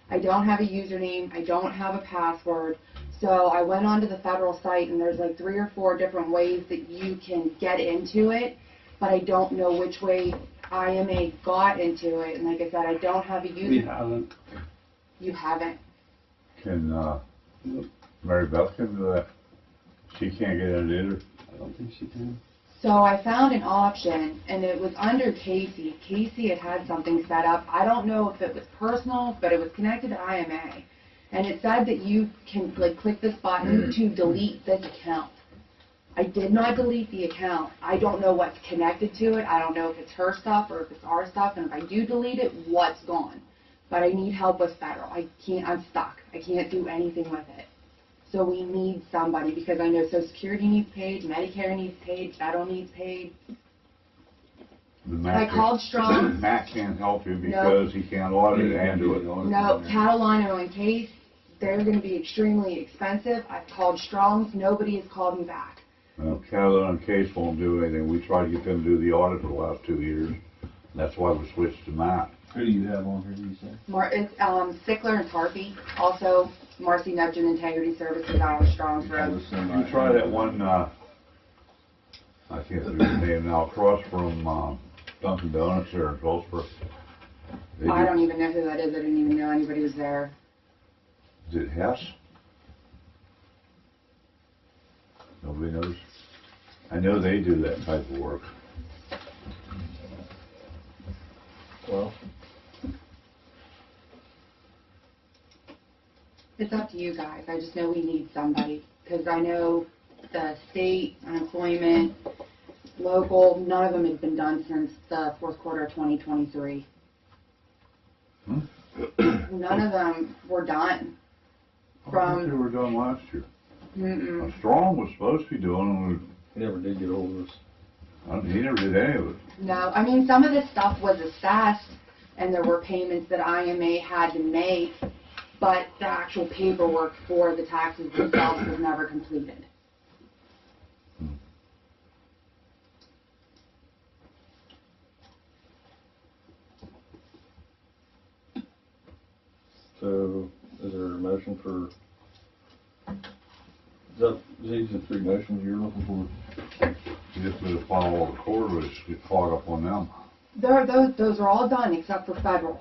I don't have a username, I don't have a password. So I went onto the federal site and there's like 3 or 4 different ways that you can get into it, but I don't know which way IMA got into it. And like I said, I don't have a We username. haven't. You haven't. Can, Mary Beth can do that? She can't get in it either? I don't think she can. So I found an option, and it was under Casey. Casey had something set up. I don't know if it was personal, but it was connected to IMA. And it said that you can like click this button to delete this account. I did not delete the account. I don't know what's connected to it. I don't know if it's her stuff or if it's our stuff. And if I do delete it, what's gone? But I need help with federal. I'm stuck. I can't do anything with it. So we need somebody, because I know Social Security needs paid, Medicare needs paid, federal needs paid. I called Strong. Matt can't help you because he can't audit it and do it. No, Catalano and Case, they're gonna be extremely expensive. I've called Strong's, nobody has called me back. Well, Catalan and Case won't do anything. We tried to get them to do the audit for the last 2 years. That's why we switched to Matt. Who do you have on here, you say? It's Sickler and Tarpey, also Marcy Nebgen Integrity Services out on Strong's Road. You try that one, I can't think of the name now, across from Dunkin' Donuts there in Phillipsburg. They I do- don't even know who that is. I didn't even know anybody was there. Is it Hess? Nobody knows? I know they do that type of work. Well, It's up to you guys. I just know we need somebody, because I know the state, unemployment, local, none of them have been done since the fourth quarter of 2023. None of them were done. I think they were done last year. Mm-mm. Strong was supposed to be doing them. He never did get hold of us. He never did any of it. No, I mean, some of this stuff was assessed, and there were payments that IMA had to make, but the actual paperwork for the taxes themselves was never completed. So, is there a motion for, these are three motions you're looking for? You just need to follow all the corridors, get caught up on them. Those are all done except for federal.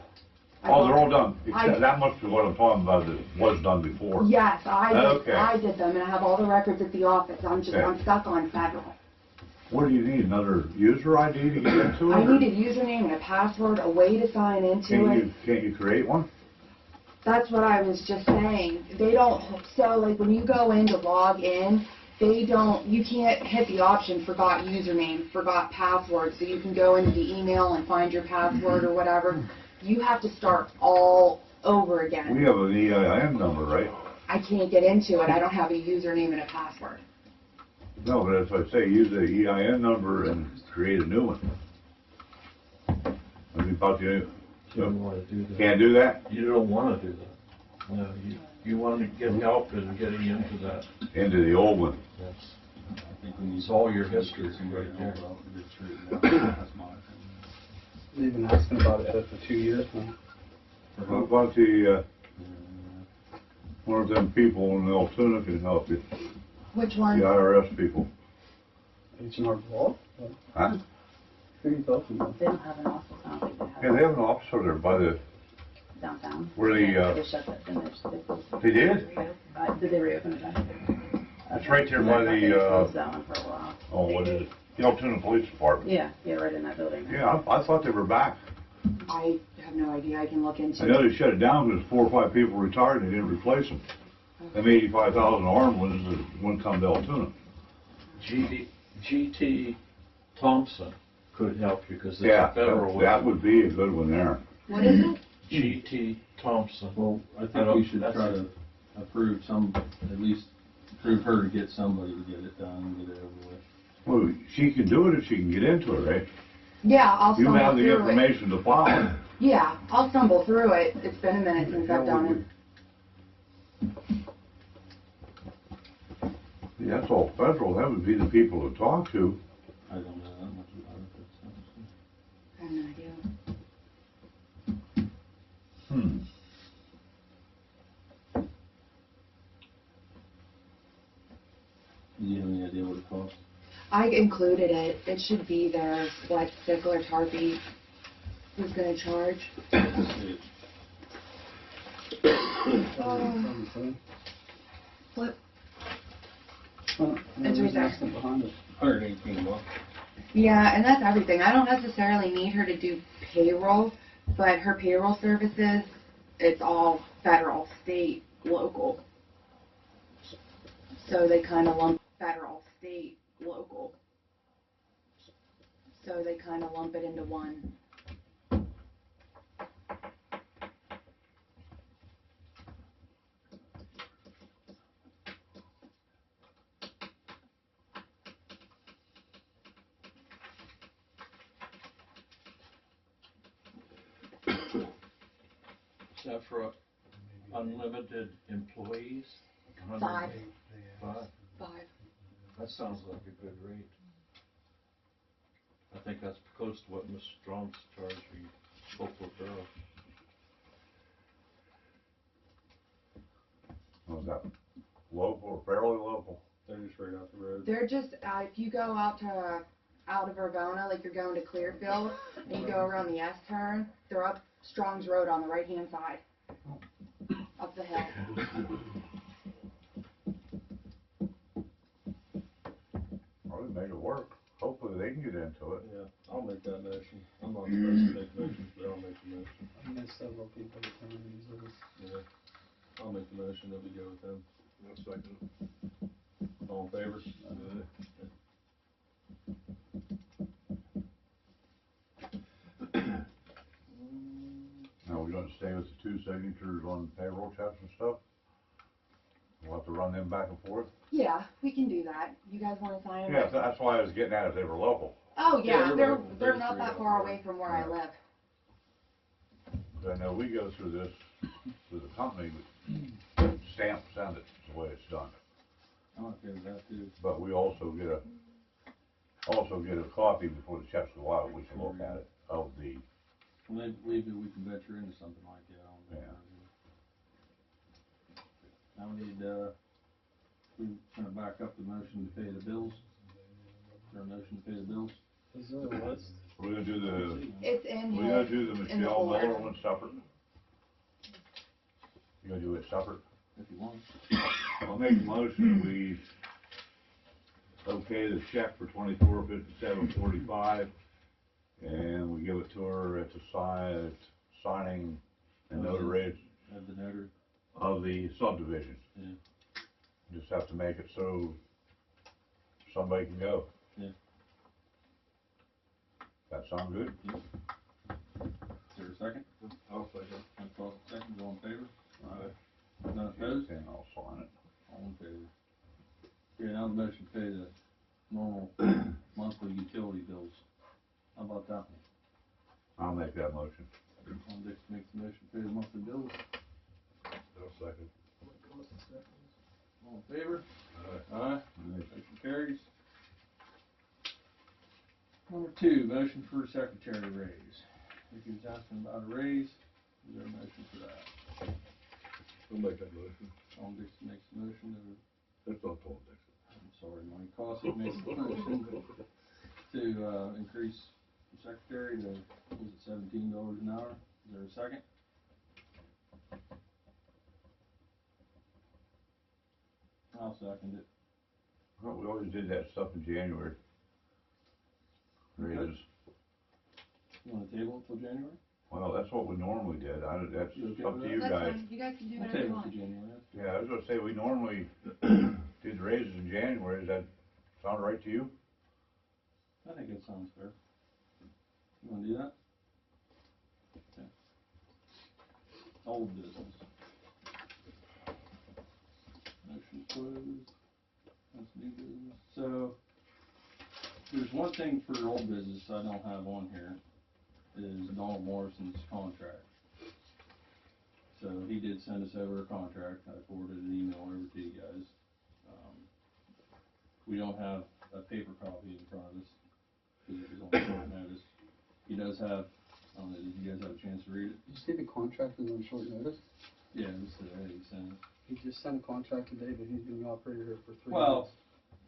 Oh, they're all done, I- except that must be what I'm talking about, that was done before. Yes, Okay. I did them, and I have all the records at the office. I'm Okay. stuck on federal. What do you need, another user ID to get into it? I or need a username and a password, a way to sign into it. Can't you create one? That's what I was just saying. They don't, so like when you go in to log in, you can't hit the option forgot username, forgot password, so you can go into the email and find your password or whatever. You have to start all over again. We have an EIN number, right? I can't get into it. I don't have a username and a password. No, but as I say, use the EIN number and create a new one. I mean, about you, Don't want to do that. can't do that? You don't want to do that. No, you want to get help in getting into that. Into the old one. Yes. I think we need. It's all your history right there. That's my opinion. They've been asking about it for 2 years now. What about the, one of them people in Altoona can help you, Which the one? IRS people. H&R Block? Huh? Who are you talking about? They don't have an office, I don't think they have. Yeah, they have an office over there by the, Downtown. where the, They shut that, then they closed. they did? Did they reopen it back? It's right there by They the, closed that one for a while. oh, what is it? The Altoona Police Department. Yeah, right in that building. Yeah, I thought they were back. I have no idea. I can look into I know it. they shut it down because 4 or 5 people retired and they didn't replace them. Them 85,000 armed ones that wouldn't come to Altoona. GT Thompson could help you because it's Yeah, a federal. that would be a good one there. What is it? GT Thompson. Well, I think we should try to approve at least approve her to get somebody to get it done and get it over with. Well, she can do it if she can get into it, right? Yeah, I'll You stumble have the through it. information to file. Yeah, I'll stumble through it. It's been a minute since I've done it. Yeah, that's all federal. That would be the people to talk to. I don't know that much about it, but, I have no idea. Hmm. do you have any idea what it costs? I included it. It should be there. What Stickler Tarpey was going to charge. Flip. It's right there. Behind it. 118 a month. Yeah, and that's everything. I don't necessarily need her to do payroll, but her payroll services, it's all federal, state, local. So they kind of lump federal, state, local. So they kind of lump it into one. Is that for unlimited employees? 5. 5? 5. That sounds like a good rate. I think that's close to what Ms. Strong's charging Hopewell Borough. Was that local or fairly local? They're just right out the road. They're just, if you go out of Urbana, like you're going to Clearfield, and you go around the S-turn, they're up Strong's Road on the right-hand side, up the hill. Well, we make it work. Hopefully they can get into it. Yeah, I'll make that motion. I'm not supposed to make motions, but I'll make the motion. I know several people that come and use those. Yeah. I'll make the motion that we go with them. One second. All in favor? Now, we're gonna stay with the 2 signatures on payroll checks and stuff? We'll have to run them back and forth? Yeah, we can do that. You guys want to sign them? Yeah, that's why I was getting at if they were local. Oh, Yeah, yeah, they're they're local. not that far away from where I live. 'Cause I know we go through this, through the company, stamp, send it, is the way it's done. I'm okay with that too. But we also get a copy before the checks go out, we can look at it, of the, Maybe we can venture into something like that on that. Now we need, we're gonna back up the motion to pay the bills. Is there a motion to pay the bills? Is there a list? we're gonna do the, It's in we're here. gonna do the in the Michelle Miller folder. one separate. You gonna do it separate? If you want. I'll make a motion, we okay the check for 2457.45, and we give it to her at the signing and notary Have the notary. of the subdivision. Yeah. Just have to make it so somebody can go. Yeah. That sound good? Is there a second? I'll second. Second, all in favor? None opposed? Okay, I'll sign it. All in favor. Okay, now the motion to pay the normal monthly utility bills. How about that one? I'll make that motion. Tom Dix makes the motion to pay the monthly bills. I'll second. All in favor? Aye. Motion carries. Number 2, motion for secretary raise. If was asking about a raise, is there a motion for that? I'll make that motion. Tom Dix makes the motion That's not Tom Dixon. I'm sorry, Mike Cossett makes the motion to increase the secretary to, was it $17 an hour? Is there a second? I'll second it. Well, we always did that stuff in January. Raises. You want to table it till January? Well, that's what we normally did. That's You okay up with to that? you That's guys. fine, you guys can do I'll whatever you table it want. till January. Yeah, I was gonna say, we normally did raises in January. Does that sound right to you? I think that sounds fair. You want to do that? Okay. Old business. Motion closed. That's new business. So, there's one thing for old business I don't have on here, is Donald Morrison's contract. So, he did send us over a contract. I forwarded an email over to you guys. We don't have a paper copy in front of us, because it was on short notice. He does have, I don't know, did you guys have a chance to read it? Did you see the contract was on short notice? Yeah, it was today, he sent it. He just sent a contract today, but he's been the operator here for 3 Well,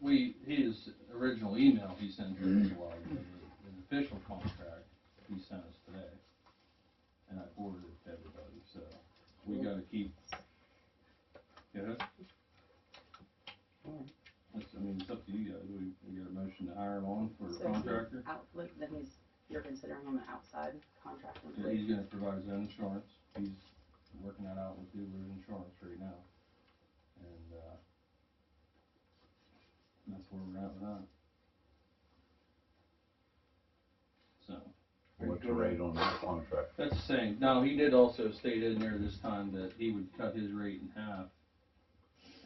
months. his original email he sent to us a while ago, the official contract he sent us today. And I forwarded it to everybody, so we gotta keep, go ahead. Alright. I mean, it's up to you guys, we got a motion to hire him on for a So contractor. then you're considering him an outside contractor. Yeah, he's gonna provide his own insurance, he's working that out with Hoover's Insurance right now. And, that's where we're at with that. So. What's the rate on that contract? That's the same. Now, he did also state in there this time that he would cut his rate in half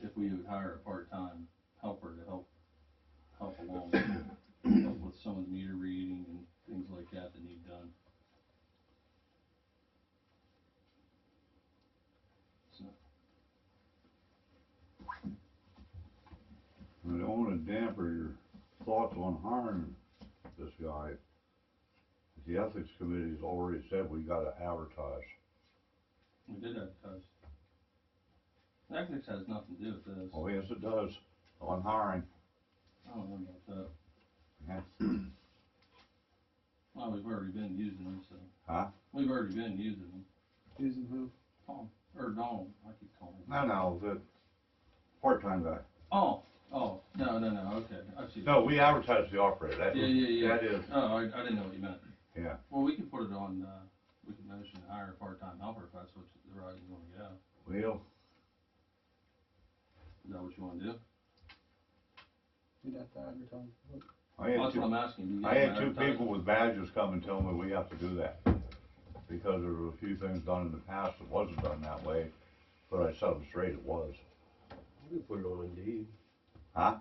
if we would hire a part-time helper to help along help with some of the meter reading and things like that that need done. So, I don't wanna damper your thoughts on hiring this guy. The ethics committee's already said we gotta advertise. we did advertise. Ethics has nothing to do with this. Oh, yes, it does, on hiring. I don't know about that. Yeah. Well, we've already been using them, so. Huh? We've already been using them. Using who? Tom, or Donald, I keep calling him. No, the part-time guy. Oh, no, okay, I see. No, we advertise the operator, that Yeah, is, that is, Oh, I didn't know what you meant. yeah. Well, we can put it on, we can motion to hire a part-time helper if that's what the route you wanna go. Well, Is that what you wanna do? You'd have to advertise. I had That's two, what I'm asking. Do you I guys had two advertise? people with badges come and tell me we have to do that. Because there were a few things done in the past that wasn't done that way, but I set them straight, it was. We can put it on Indeed. Huh?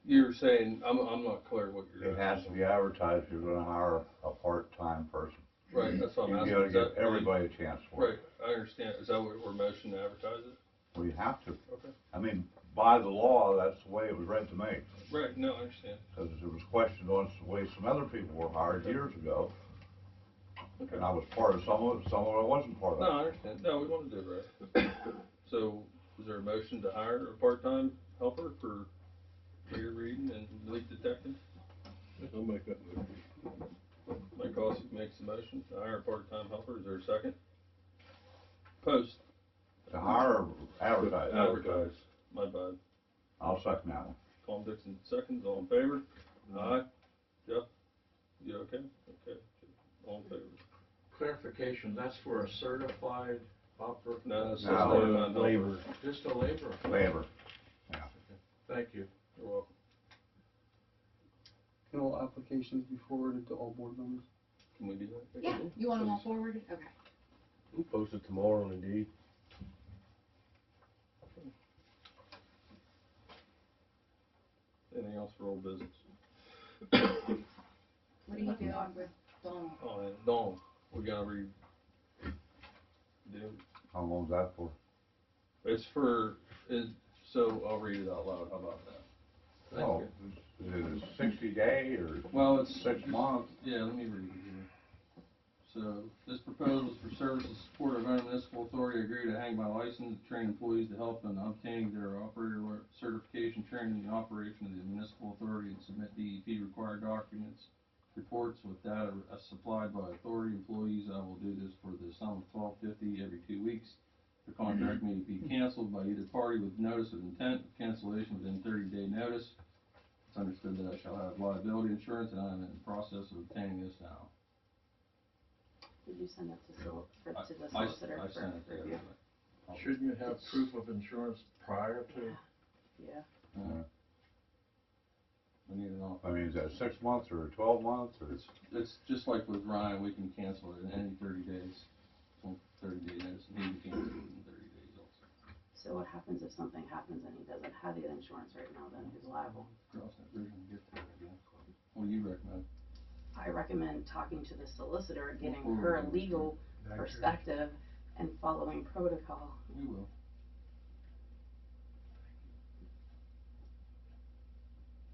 You're saying, I'm not clear what you're. It has to be advertised, you're gonna hire a part-time person. Right, that's what I'm You asking. gotta Is that- give everybody a chance for Right, it. I understand. Is that what we're motion to advertise it? Well, you have to. Okay. I mean, by the law, that's the way it was read to me. Right, no, I understand. Because there was questioned on the way some other people were hired years ago, Okay. and I was part of some of it I wasn't part No, of. I understand. No, we want to do it right. So, is there a motion to hire a part-time helper for reader reading and leak detecting? I'll make that motion. Mike Ossick makes the motion to hire a part-time helper. Is there a second? Post. To hire or advertise. Advertise. My bad. I'll second that one. Tom Dixon seconds. All in favor? Aye. Jeff? You okay? Okay. All in favor? Clarification, that's for a certified operator? No, that's No. part-time helper. Labor. Just a laborer? Labor. Yeah. Thank you. You're welcome. Can all applications be forwarded to all board members? Can we do that? Yeah, you want them all Please. forwarded? Okay. We'll post it tomorrow on Indeed. Anything else for old business? What are you doing with Donald? Oh, and Dawn, we gotta read. How long's that for? It's for, so I'll read it out loud, how about that? Thank Oh, you. is it 60 day or Well, it's 6 months? Yeah, let me read it here. So, this proposal is for services support of our municipal authority. I agree to hang my license, train employees to help in obtaining their operator certification, training the operation of the municipal authority, and submit DEP required documents, reports with data supplied by authority employees. I will do this for the sum of $12.50 every 2 weeks. The contract may be canceled by either party with notice of intent of cancellation within 30-day notice. It's understood that I shall have liability insurance, and I am in the process of obtaining this now. Did you send it to the solicitor I for sent it to review? everybody. Shouldn't you have proof of insurance prior to? Yeah. We need an offer. I mean, is that 6 months or 12 months or? It's just like with Ryan, we can cancel it in any 30 days, 30-day notice, and he can cancel it in 30 days also. So what happens if something happens and he doesn't have the insurance right now, then who's liable? Cross that bridge when we get there, I guess. What do you recommend? I recommend talking to the solicitor, getting Before her we- legal Thank you. perspective and following protocol. We will.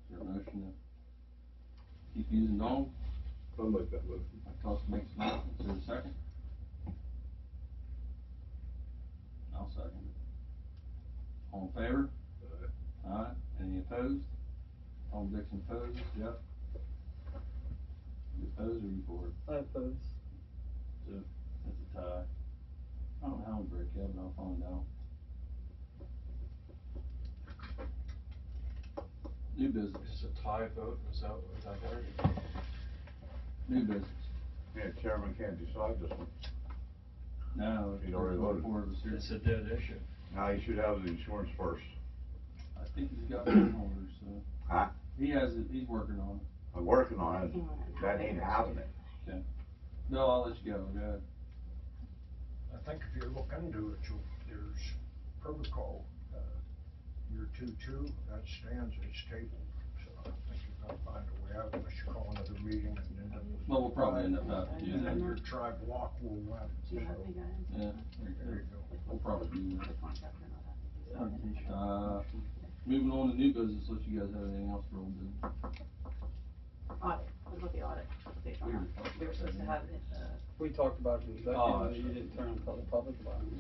Is there a motion to keep using Dawn? I'll make that motion. Mike Costa makes a motion. Is there a second? I'll second it. All in favor? Aye. Any opposed? Tom Dixon opposes. Jeff? You opposed or you for it? I oppose. So, that's a tie. I don't know how we break it, but I'll find out. New business. It's a tie vote, is that what I heard? New business. Yeah, chairman can't decide this one. No, He's already voted. Board of us here. It's a dead issue. Now, you should have the insurance first. I think he's got one order, so. Huh? He has it, he's working on I'm working on it. Working on it now. That ain't happening. it. Okay. Bill, I'll let you go, go ahead. I think if you look into it, there's protocol, your 2-2, that stands, it's tabled. So I think you're gonna find a way out unless you call another meeting and end up with. Well, we'll probably end up having to do And then that. your tri block will run. Do you have So, any guidance? Yeah, there you go. we'll probably do The that. contractor not having to sign it. Moving on to new business, unless you guys have anything else for old business. Audit, what about the audit? Update on that. We were supposed to have it, We talked about it in executive, Oh, but you didn't turn and tell the public about it.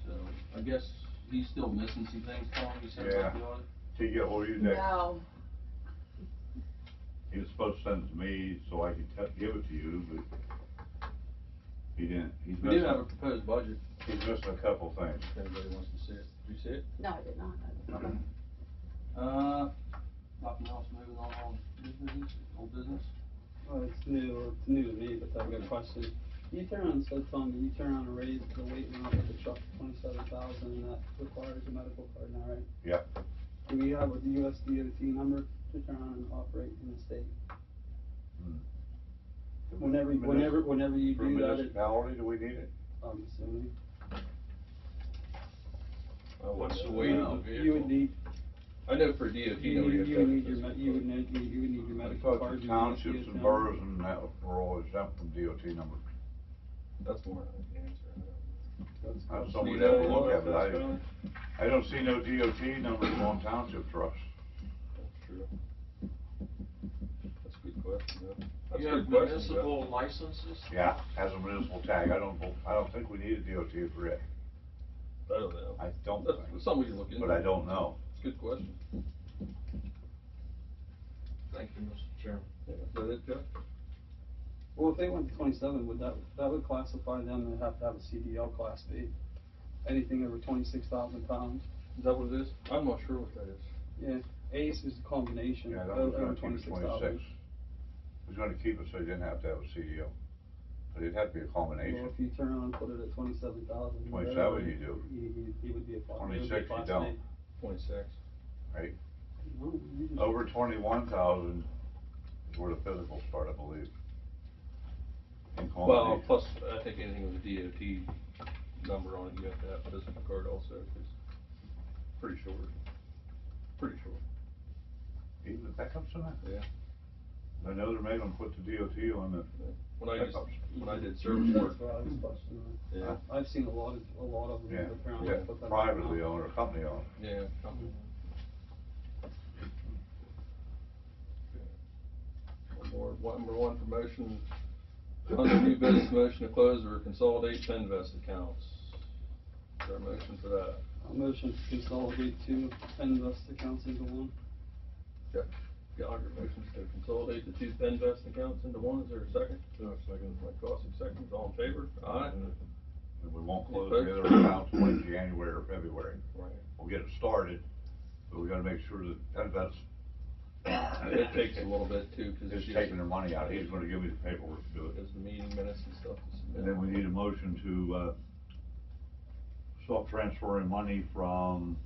So, I guess he's still missing some things, Tom, you said about the audit? Did he get hold of you, Nick? No. He was supposed to send it to me so I could give it to you, but he didn't. He's We did have a missing, proposed budget, he's missing a couple things. if anybody wants to see it. Did you see it? no, I did not. Nothing else, moving on new business, old business? Well, it's new to me, but I've got a question. You turn on, so tell me, you turn on a raise the weight limit of the truck to 27,000, and that requires a medical card now, right? Yep. Do we have a US DOT number to turn on and operate in the state? Hmm. Whenever you For do that, municipality, do we need it? I'm assuming, What's the weight of the you would vehicle? need, I know for DOT, you would need your, you would need your I medical thought card. the your townships DOT and boroughs and that were all exempt from DOT number. That's more than I can answer. That's something we'd have to look at, but I don't see no DOT numbers on township trucks. That's true. That's a good question, yeah. That's You a have good question, municipal licenses? Yeah, has a municipal tag. I don't think we need a DOT for it. I don't know. I don't That's think, something we can look into. but I don't know. It's a good question. Thank you, Mr. Chairman. Yeah, is that it, Jeff? Well, if they went to 27, that would classify them to have a CDL Class B. Anything over 26,000 pounds. Is that what it is? I'm not sure what that is. Yeah, ACE is a combination Yeah, that was over gonna keep it 26,000. 26. It was gonna keep it so you didn't have to have a CDO. But it'd have to be a Well, combination. if you turn around and put it at 27,000. 27 you do. He would be a class. 26 you don't, 26. right? No, you just- Over 21,000 is where the physicals start, I believe. In Well, combination. plus, I think anything with a DOT number on it, you have to have a physical card also, 'cause pretty short. Pretty short. Even the pickups in that? Yeah. I know they're making them put the DOT on the When I did That's service work, what I was questioning. yeah, I've seen a lot of them. Yeah, apparently yeah, put that privately on. owned or company owned. yeah. company. Number one for motion, under new business motion to close or consolidate Penvest accounts. Is there a motion for that? A motion to consolidate two Penvest accounts into one. Jeff Gallagher motions to consolidate the two Penvest accounts into one. Is there a second? Second. Mike Cossack seconds. All in favor? Aye. And we won't close Okay. the other accounts until January or February. Right. We'll get it started, but we gotta make sure that's It takes a little bit too, because is taking their money out. He's gonna give me the paperwork to do it. There's the meeting minutes and stuff to submit. And then we need a motion to, stop transferring money from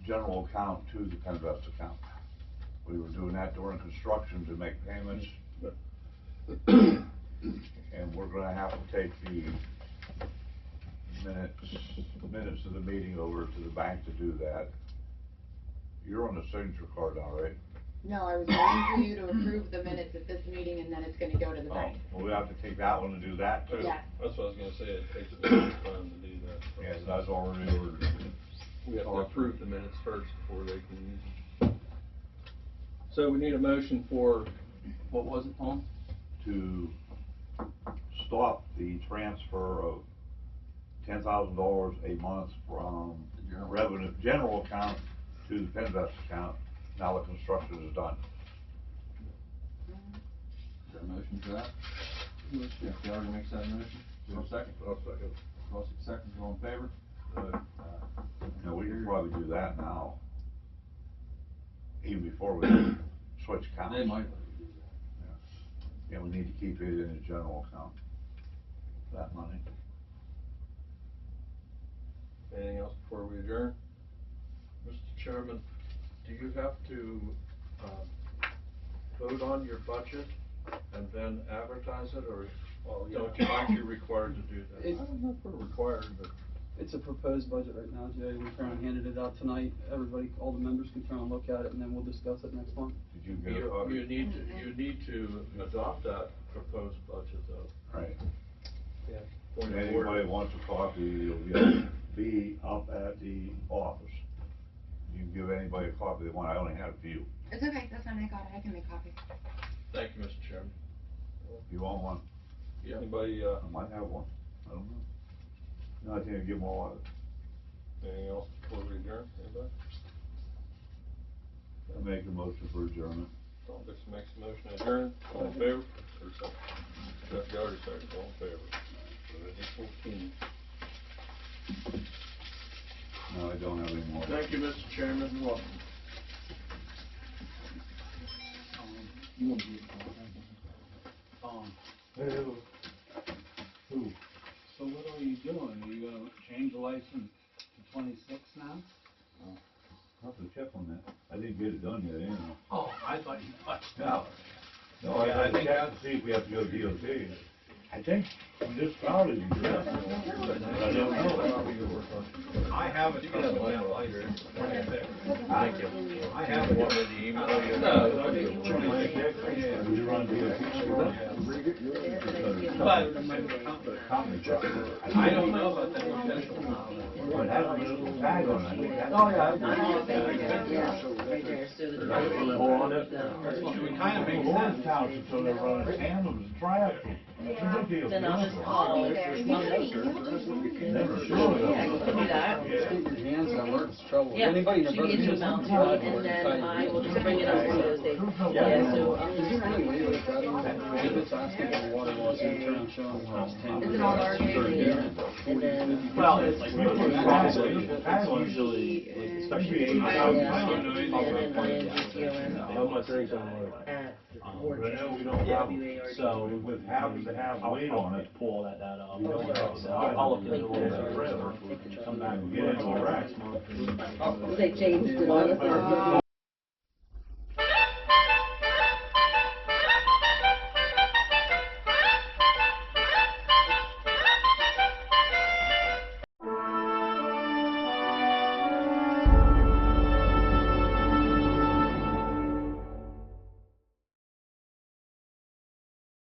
general account to the Penvest account. We were doing that during construction to make payments. And we're gonna have to take the minutes of the meeting over to the bank to do that. You're on the signature card now, right? No, I was waiting for you to approve the minutes at this meeting, and then it's gonna go to the bank. Well, we have to take that one to do that too. Yes. That's what I was gonna say, it takes a little bit of time to do that. Yes, that's already ordered. We have to approve the minutes first before they can use them. So we need a motion for, what was it, Tom? To stop the transfer of $10,000 a month from revenue, general account to the Penvest account, now that construction is done. Is there a motion for that? Jeff Gallagher makes that motion. Is there a second? I'll second. Cossack seconds, all in favor? No, we can probably do that now. Even before we switch accounts. They might. Yeah, we need to keep it in the general account, that money. Anything else before we adjourn? Mr. Chairman, do you have to vote on your budget and then advertise it, or aren't you required to do that? I don't know if we're required, but. It's a proposed budget right now, Jay. We're trying to hand it out tonight. Everybody, all the members can try and look at it, and then we'll discuss it next month. Did you get a copy? You need to adopt that proposed budget, though. Right. Yeah. If anybody wants a copy, it'll be up at the office. You can give anybody a copy they want, I only have a few. It's okay, that's fine, I got it, I can make copies. Thank you, Mr. Chairman. You want one? Yeah. Anybody, I might have one, I don't know. No, I think I'll give them all out. anything else before we adjourn? Anybody? I make a motion for adjournment. Tom Dixon makes a motion to adjourn. All in favor? Or second? Jeff Gallagher seconds, all in favor? 8:14. No, I don't have any more. Thank you, Mr. Chairman. You're welcome. You want to be Who? So what are you doing? Are you gonna change the license to 26 now? I'll have to check on that. I didn't get it done yet, anyhow. Oh, I thought you. No. No, I Yeah, I have to think check to see if we have to go DOT. I think municipalities do that. But I don't know. I have it from the later. Thank you. I have it. You run I don't know about that. But it has a little tag on it. Oh, yeah. Right there, so the. It kind of makes Lawrence sense. Township, so they're running tandems and triathletes. Then I'll just call. Never Yeah, sure. I can do that. Just get your hands on Alert's trouble. Yeah, Anybody in she your gave you a brother's amount, garage and or then inside I your will just bring it up one of those days. Yeah, so, Is there any way with that, if it's asking for water loss, you turn around showing the house 10? Is it all our and then. Well, it's Like, it's usually, especially And then How much are you talking about? at Ward. But no, we don't have, WARD. so with having to have weight on it. pull that data up. We don't have- So I'll look into it a little bit. Come back and Get into a rack. They changed it on us.